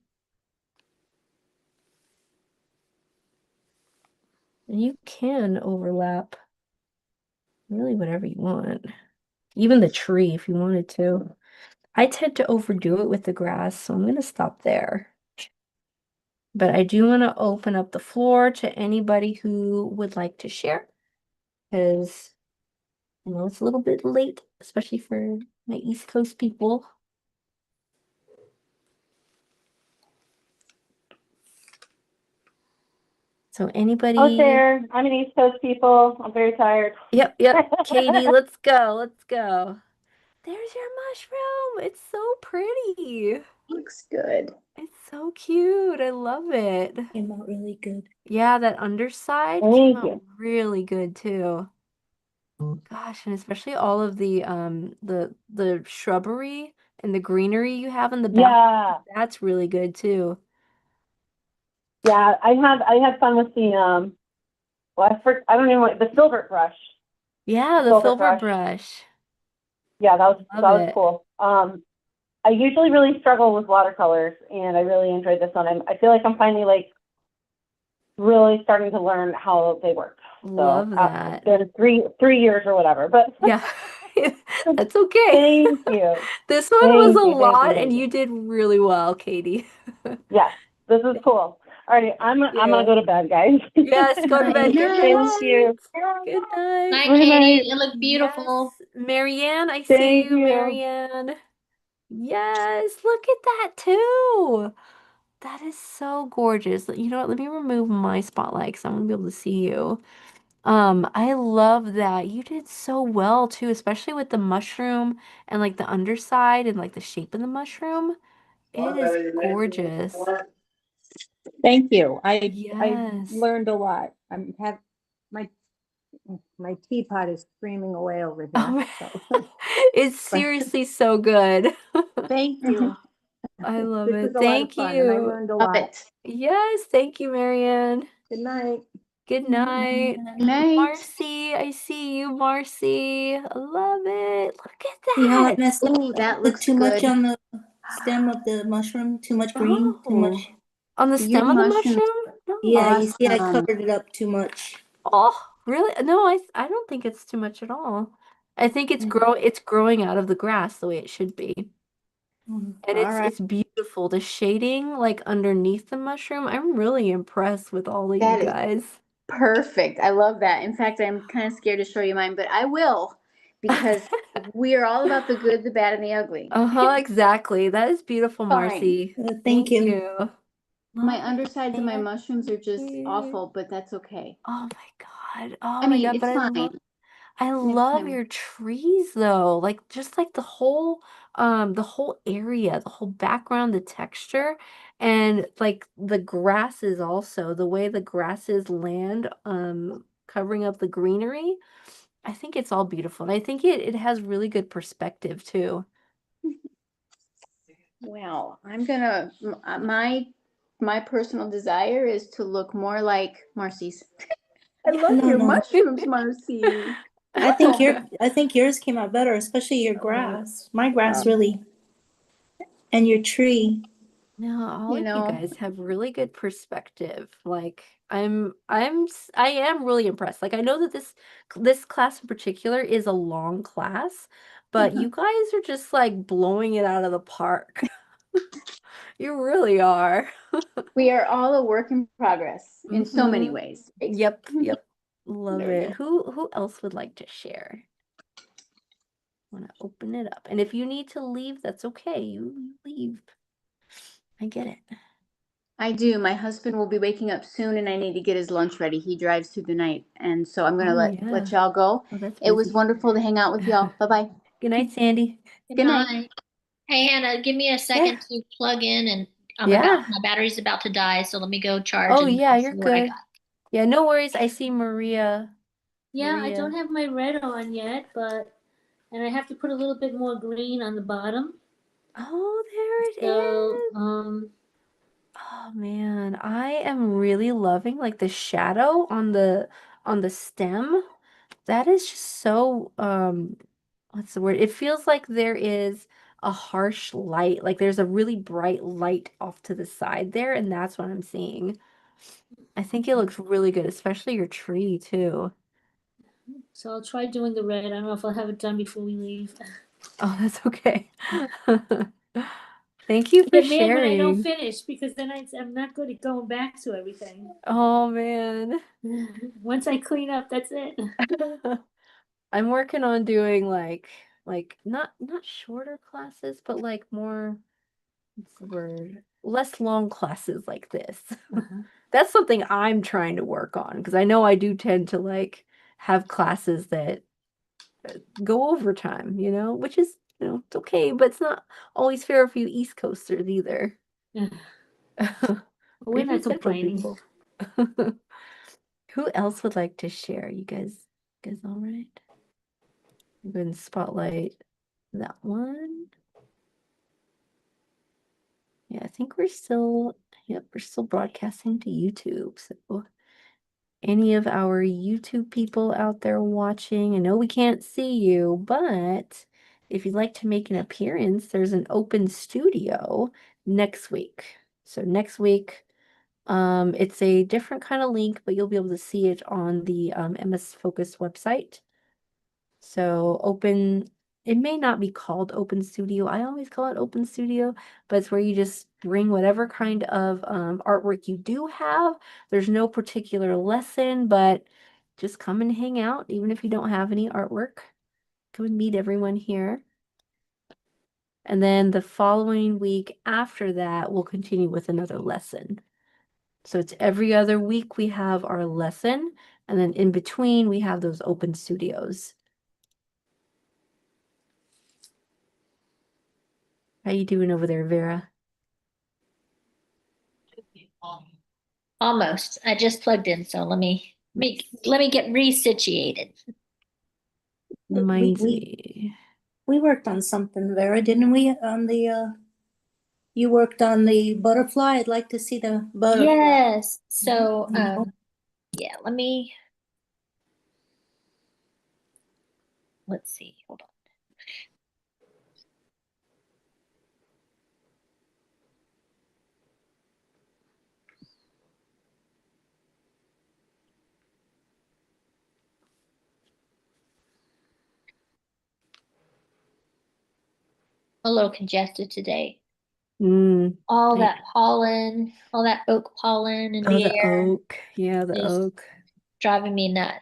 And you can overlap really whatever you want. Even the tree if you wanted to. I tend to overdo it with the grass, so I'm going to stop there. But I do want to open up the floor to anybody who would like to share, because I know it's a little bit late, especially for my East Coast people. So anybody? I'll share. I'm an East Coast people. I'm very tired. Yep. Katie, let's go. There's your mushroom. It's so pretty. Looks good. It's so cute. I love it. Came out really good. Yeah, that underside came Thank out you. really good too. Gosh, and especially all of the shrubbery and the greenery you have in the back. Yeah, That's really good too. yeah. I had fun with the well, I don't even the silver brush. Yeah, The the silver silver brush. brush. Yeah, that Love was it. cool. I usually really struggle with watercolors, and I really enjoyed this one. I feel like I'm finally like really starting to learn how they work. So Love it's that. been 3 years or whatever, but Yeah. That's okay. thank you, This one was thank a you, thank you, lot and thank you. you did really well, Katie. Yes, this is cool. All right, I'm gonna Yeah. go to bed, guys. Yes, go to bed. Night. Good Thank night. you. Good night. Night, Good Katie. night. It looked beautiful. Yes, Marianne, I see Thank you, you. Marianne. Yes, look at that too. That is so gorgeous. You know what? Let me remove my spotlight because I'm gonna be able to see you. I love that. You did so well too, especially with the mushroom and like the underside and like the shape of the mushroom. It is gorgeous. Thank you. I Yes. learned a lot. I'm have my my teapot is screaming away over Oh, here. man. So It's but seriously so good. thank you. I love This was it. a lot of Thank fun and I you. learned a Love lot. it. Yes, thank you, Marianne. Good night. Good night. Good night. Marcy, I see you, Marcy. I love it. Look at See how I that. messed up? Ooh, I that put looks too much good. on the stem of the mushroom, too much green, too Oh, much. on the Your stem of the mushrooms mushroom? are Yeah, No. you see I awesome. covered it up too much. Oh, really? No, I don't think it's too much at all. I think it's growing out of the grass the way it should be. And All right. it's beautiful. The shading like underneath the mushroom. I'm really impressed with all of you That is guys. perfect. I love that. In fact, I'm kind of scared to show you mine, but I will because we are all about the good, the bad, and the ugly. Uh-huh, exactly. That is beautiful, Fine. Marcy. Thank Thank you. you. My Love undersides of my it. mushrooms are just Thank awful, but that's okay. Oh my God. Oh I my mean, God. But it's fine. I Next love time. your trees though. Like just like the whole area, the whole background, the texture, and like the grasses also, the way the grasses land, covering up the greenery. I think it's all beautiful. And I think it has really good perspective too. Well, my personal desire is to look more like Marcy's. I love No, your no. mushrooms, Marcy. I think yours came out better, especially your Oh, grass. My grass Um, really, and your tree. no, all you of you know, guys have really good perspective. Like I am really impressed. Like I know that this class in particular is a long class, but you guys are just like blowing it out of the park. You really are. we are all a work in progress in so many Mm-hmm. ways, right? Yep, yep. Love There we it. go. Who else would like to share? Want to open it up. And if you need to leave, that's okay. You leave. I get it. I do. My husband will be waking up soon and I need to get his lunch ready. He drives through the night. And so I'm gonna Oh let yeah. y'all go. Oh, that's It was busy. wonderful to hang out with y'all. Bye-bye. Good night, Sandy. Good Good night. night. Hey, Hannah, give me a Yeah. second to plug in and Yeah. my battery's about to die, so let me go charge Oh and yeah, I'll you're see what I good. got. Yeah, no worries. I see Maria. Yeah, I don't Maria. have my red on yet, but and I have to put a little bit more green on the bottom. Oh, there it So, is. Oh man, I am really loving like the shadow on the stem. That is just so what's the word? It feels like there is a harsh light. Like there's a really bright light off to the side there, and that's what I'm seeing. I think it looks really good, especially your tree too. so I'll try doing the red. I don't know if I'll have it done before we leave. Oh, that's okay. Thank you I for get mad when I don't sharing. finish because then I'm not good at going back to everything. Oh man. Once I clean up, that's it. I'm working on doing like not shorter classes, but like more what's the word? Less long classes like this. That's something I'm trying to work on because I know I do tend to like have classes that go overtime, which is it's okay, but it's not always fair for you East Coasters either. We're Maybe not it's Central complaining. people. Who else would like to share? You guys all right? I'm going to spotlight that one. Yeah, I think we're still broadcasting to YouTube. So any of our YouTube people out there watching, I know we can't see you, but if you'd like to make an appearance, there's an open studio next week. So next week, it's a different kind of link, but you'll be able to see it on the MS Focus website. So it may not be called Open Studio. I always call it Open Studio, but it's where you just bring whatever kind of artwork you do have. There's no particular lesson, but just come and hang out, even if you don't have any artwork. Come and meet everyone here. And then the following week after that, we'll continue with another lesson. So it's every other week we have our lesson, and then in between we have those open studios. How you doing over there, Vera? Almost. I just plugged in, so let me get resituated. Reminds we me. we worked on something, Vera, didn't we? On the you worked on the butterfly. I'd like to see the butterfly. Yes. So Mhm. yeah, let's see. Hold on. A little congested today. All I- that pollen, all that oak pollen in oh, the the air oak. Yeah, the is oak. driving me nuts.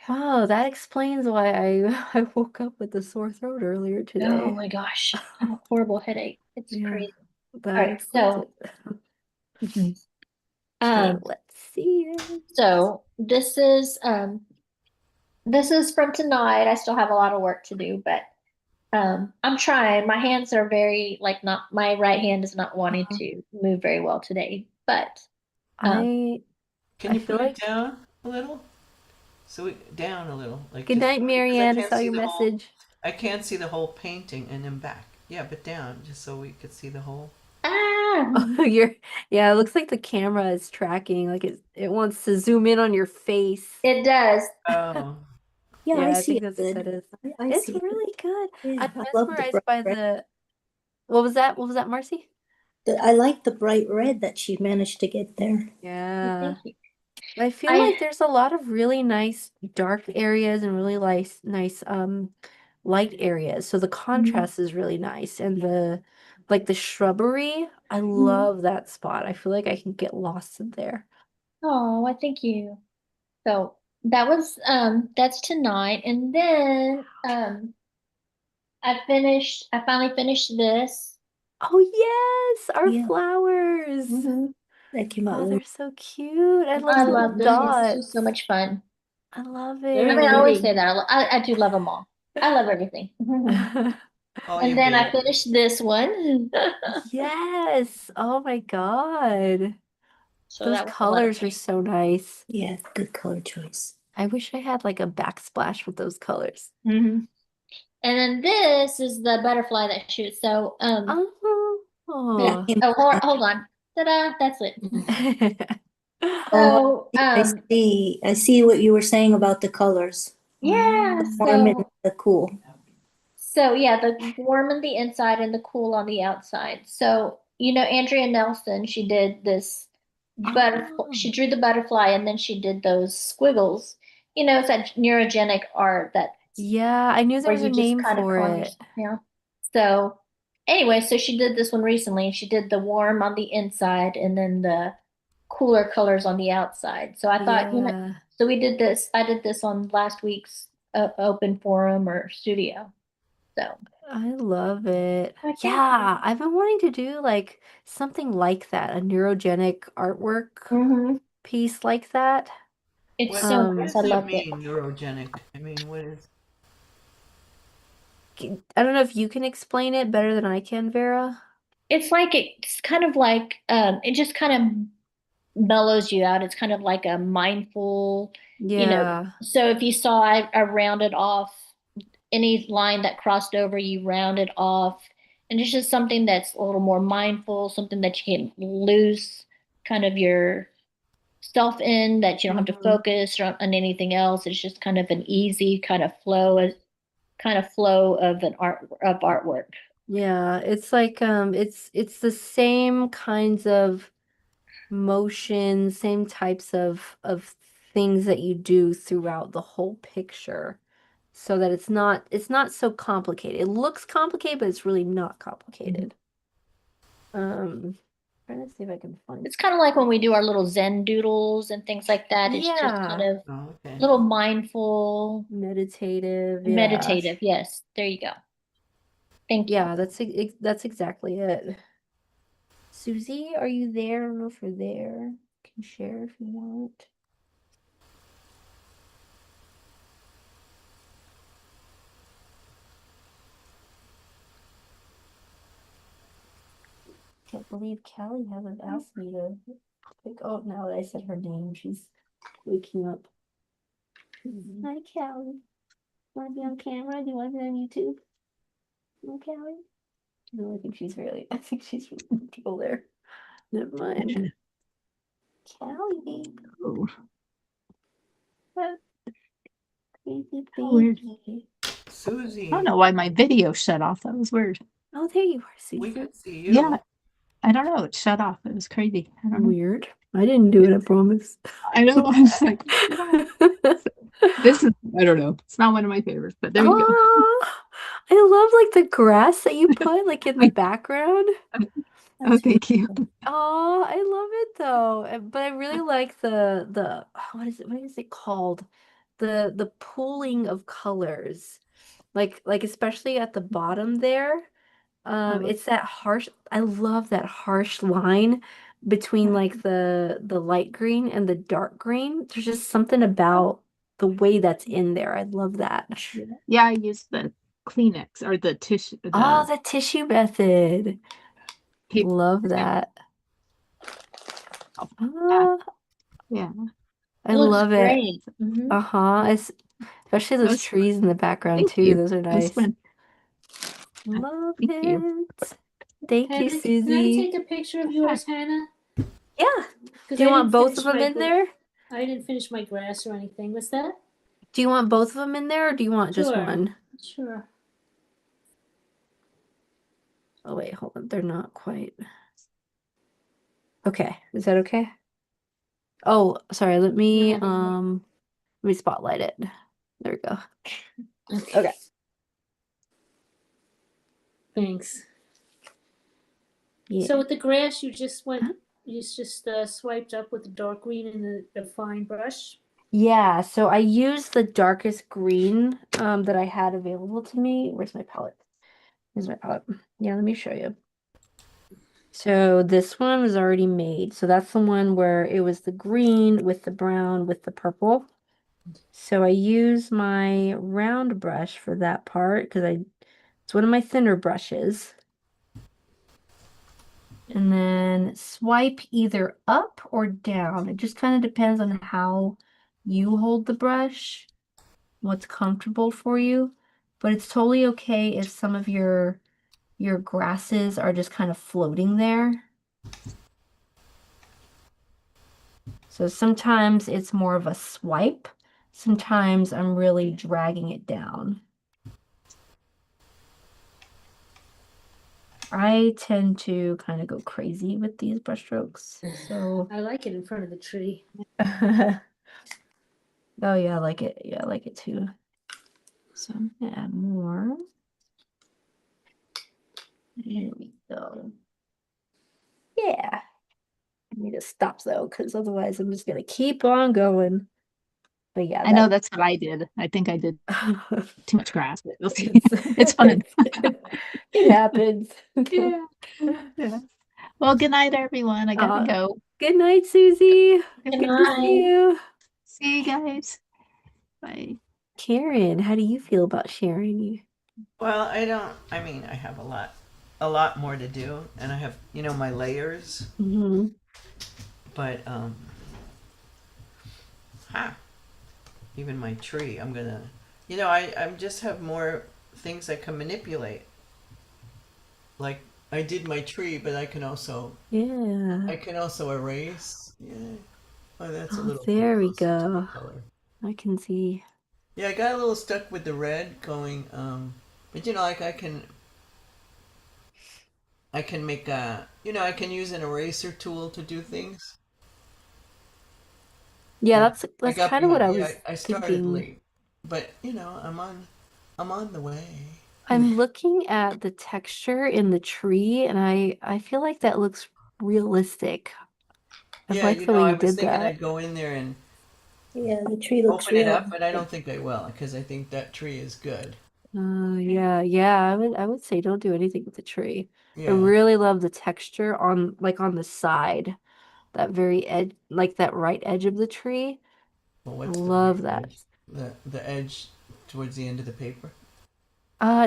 Wow, that explains why I woke up with a sore throat earlier Oh today. my gosh. I have a horrible headache. It's Yeah, crazy. All that right, explains so it. mhm. Okay, um let's see it. so this is from tonight. I still have a lot of work to do, but I'm trying. My hands are very like not my right hand is not wanting Uh-huh. to move very well today. But um I Can I you feel put it like down a little? So we down a little, like good just night, because I Marianne. I can't saw see your the whole. message. I can't see the whole painting and then back. Yeah, but down just so we could see the whole. ah Oh, yeah, it looks like the camera is tracking, like it wants to zoom in on your face. it does. Oh, Yeah, I Yeah, I see think it that's what that good. is. I It's see it. really good. Yeah, I'm I love the mesmerized bright by red. the what was that? What was that, Marcy? I like the bright red that she managed to get there. Yeah. Thank you. I feel I like there's a lot of really nice dark areas and really nice light areas. So the Mhm. contrast is really nice. And the shrubbery, I Mhm. love that spot. I feel like I can get lost in there. oh, I thank you. So that's tonight. And then I finally finished this. Oh yes, our Yeah, flowers. hmm that came out Oh, really. they're so cute. I love I the little love this one. This was so dots. much fun. I love I Very mean, I always it. say pretty. that. I do love them all. I love everything. oh, And you then I baby. finished this one. Yes. Oh my God. So Those that was a lot of colors are fun. so nice. Yeah, good color choice. I wish I had like a backsplash with those colors. And then this is the butterfly that shoots. So That Oh. came oh out. hold on. Ta-da, that's it. Oh, So I see. I see what you were saying about the colors. yeah, The warm and the cool. so yeah, the warm on the inside and the cool on the outside. So, Andrea Nelson, she did this butterfly, Oh. she drew the butterfly and then she did those squiggles. It's that neurogenic art that Yeah, I knew there where was a you just name kind of for calm it. yourself down. So anyway, so she did this one recently and she did the warm on the inside and then the cooler colors on the outside. So I thought, Yeah, so I did this on last week's open forum or studio. So I love it. I thank Yeah, you. I've been wanting to do like something like that, a neurogenic artwork piece like that. It's What so what nice. Um, I does that loved it. mean, neurogenic? I mean, what is? I don't know if you can explain it better than I can, Vera. It's kind of like it just kind of mellows you out. It's kind of like a mindful, Yeah. so if you saw I rounded off any line that crossed over, you round it off. And it's just something that's a little more mindful, something that you can lose kind of your self in, that you don't have to Mhm. focus on anything else. It's just kind of an easy kind of flow of an artwork. Yeah, it's like it's the same kinds of motion, same types of things that you do throughout the whole picture so that it's not so complicated. It looks complicated, but it's really not complicated. Trying to see if I can find It's kind of like when we do our little Zen doodles and things like that. It's just kind yeah, of Oh, okay. little mindful, meditative, yeah. meditative. Yes, there you go. Thank you. Yeah, that's exactly it. Susie, are you there? I don't know if you're there. Can share if you want. Can't believe Callie hasn't asked me to pick. Oh, now that I said her name, she's waking up. Hi, Callie. Want to be on camera? Do you want to be on YouTube? No, Callie? No, I think she's really. I think she's really comfortable there. Never mind. Callie, Oh, what crazy how weird. baby. Susie, I don't know why my video shut off. That was weird. Oh, there you are, we Susie. could see you. Yeah, I don't know. It shut off. It was crazy. I don't know. Weird. I didn't do it, I promise. I know. I was like, "What?" This is, I don't know. It's not one of my favorites, but there you go. Oh, I love like the grass that you put like in the background. Oh, thank you. Oh, I love it though. But I really like the what is it called? The pooling of colors. Like especially at the bottom there. It's that harsh I love that harsh line between like the light green and the dark green. There's just something about the way that's in there. I love that. Yeah, I used the Kleenex or the tissue, Oh, the the tissue method. paper. Love that. Yeah, Ah, yeah. I It looks love it. great. Hmm. Uh-huh. Especially That those was fun. trees in the background Thank too. you. Those are That was nice. fun. Love Thank you. it. Thank you, Hannah, can I Susie. take a picture of yours, Hannah? Yeah. Because Do you want both of them in there? I didn't finish my grass or anything. What's that? Do you want both of them in there or do you want just Sure. one? Sure. Oh wait, hold on. They're not quite. Okay. Is that okay? Oh, sorry. Let me spotlight it. There we go. Okay. Thanks. Yeah. So with the grass, you just swiped up with the dark green and the fine brush. Yeah, so I used the darkest green that I had available to me. Where's my palette? Here's my palette. Yeah, let me show you. So this one was already made. So that's the one where it was the green with the brown with the purple. So I use my round brush for that part because it's one of my thinner brushes. And then swipe either up or down. It just kind of depends on how you hold the brush, what's comfortable for you. But it's totally okay if some of your grasses are just kind of floating there. So sometimes it's more of a swipe. Sometimes I'm really dragging it down. I tend to kind of go crazy with these brushstrokes. So I like it in front of the tree. oh yeah, I like it. Yeah, I like it too. So I'm gonna add more. Here we go. Yeah. I need to stop though, because otherwise I'm just gonna keep on going. But yeah, I know that's what I did. I think I did too much grass. But we'll see. It's fun. It happens. Yeah. Yeah. Well, good night, everyone. I gotta go. Good night, Susie. Good Good to see night. you. See you guys. Bye. Karen, how do you feel about sharing? Well, I don't. I mean, I have a lot more to do, and I have, my layers. Hmm. But ha, even my tree, I'm gonna, I just have more things I can manipulate. Like I did my tree, but Yeah. I can also erase. Yeah. Oh, that's a Oh, little there we closer to the go. color. I can see. Yeah, I got a little stuck with the red going, but like I can make I can use an eraser tool to do things. Yeah, And I that's got kind of what behind. I Yeah, was I started thinking. late, but I'm on the way. I'm looking at the texture in the tree, and I feel like that looks realistic. I Yeah, like the way I you was did thinking that. I'd go in there and Yeah, the tree looks open it real. up, but I don't think I will because I think that tree is good. Yeah, yeah, I would say don't do anything with the tree. I Yeah. really love the texture on like on the side, that very edge, like that right edge of the tree. Well, I what's the love right that. edge? The edge towards the end of the paper.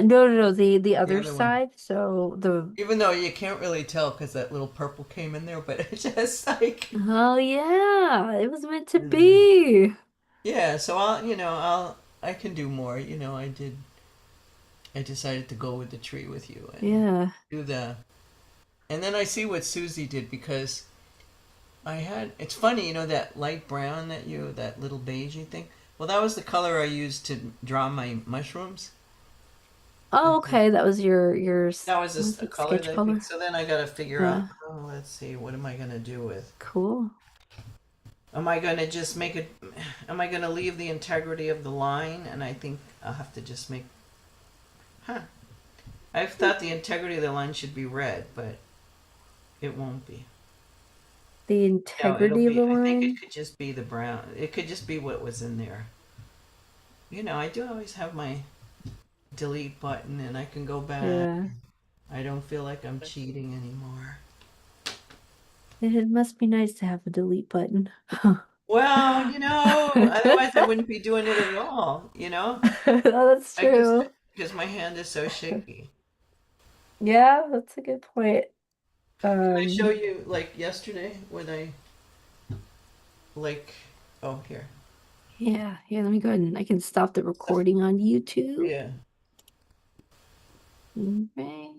No, no, no, the The other other one. side. So the Even though you can't really tell because that little purple came in there, but it's just like. oh yeah, it was meant to Mm. be. Yeah, so I can do more. I decided to go with the tree with you and Yeah. do and then I see what Susie did because it's funny, that light brown that little beigey thing. Well, that was the color I used to draw my mushrooms. Oh, okay. That was That was was just a it color sketch that I picked. color? So then I got to figure out, Yeah. oh, let's see, what am I going to do with? Cool. Am I going to just am I going to leave the integrity of the line? And I think I'll have to just huh. I've thought the integrity of the line should be red, but it won't be. The No, it'll integrity of be, the I think it line. could just be the brown. It could just be what was in there. I do always have my delete button and I can go back. Yeah. I don't feel like I'm cheating anymore. It must be nice to have a delete button. Well, otherwise I wouldn't be doing it at all, Oh, that's I just, true. because my hand is so shaky. Yeah, that's a good point. Did I show Um, you, like, yesterday when like, oh, here. yeah, yeah, let me go ahead and I can stop the recording on YouTube. Yeah. Okay.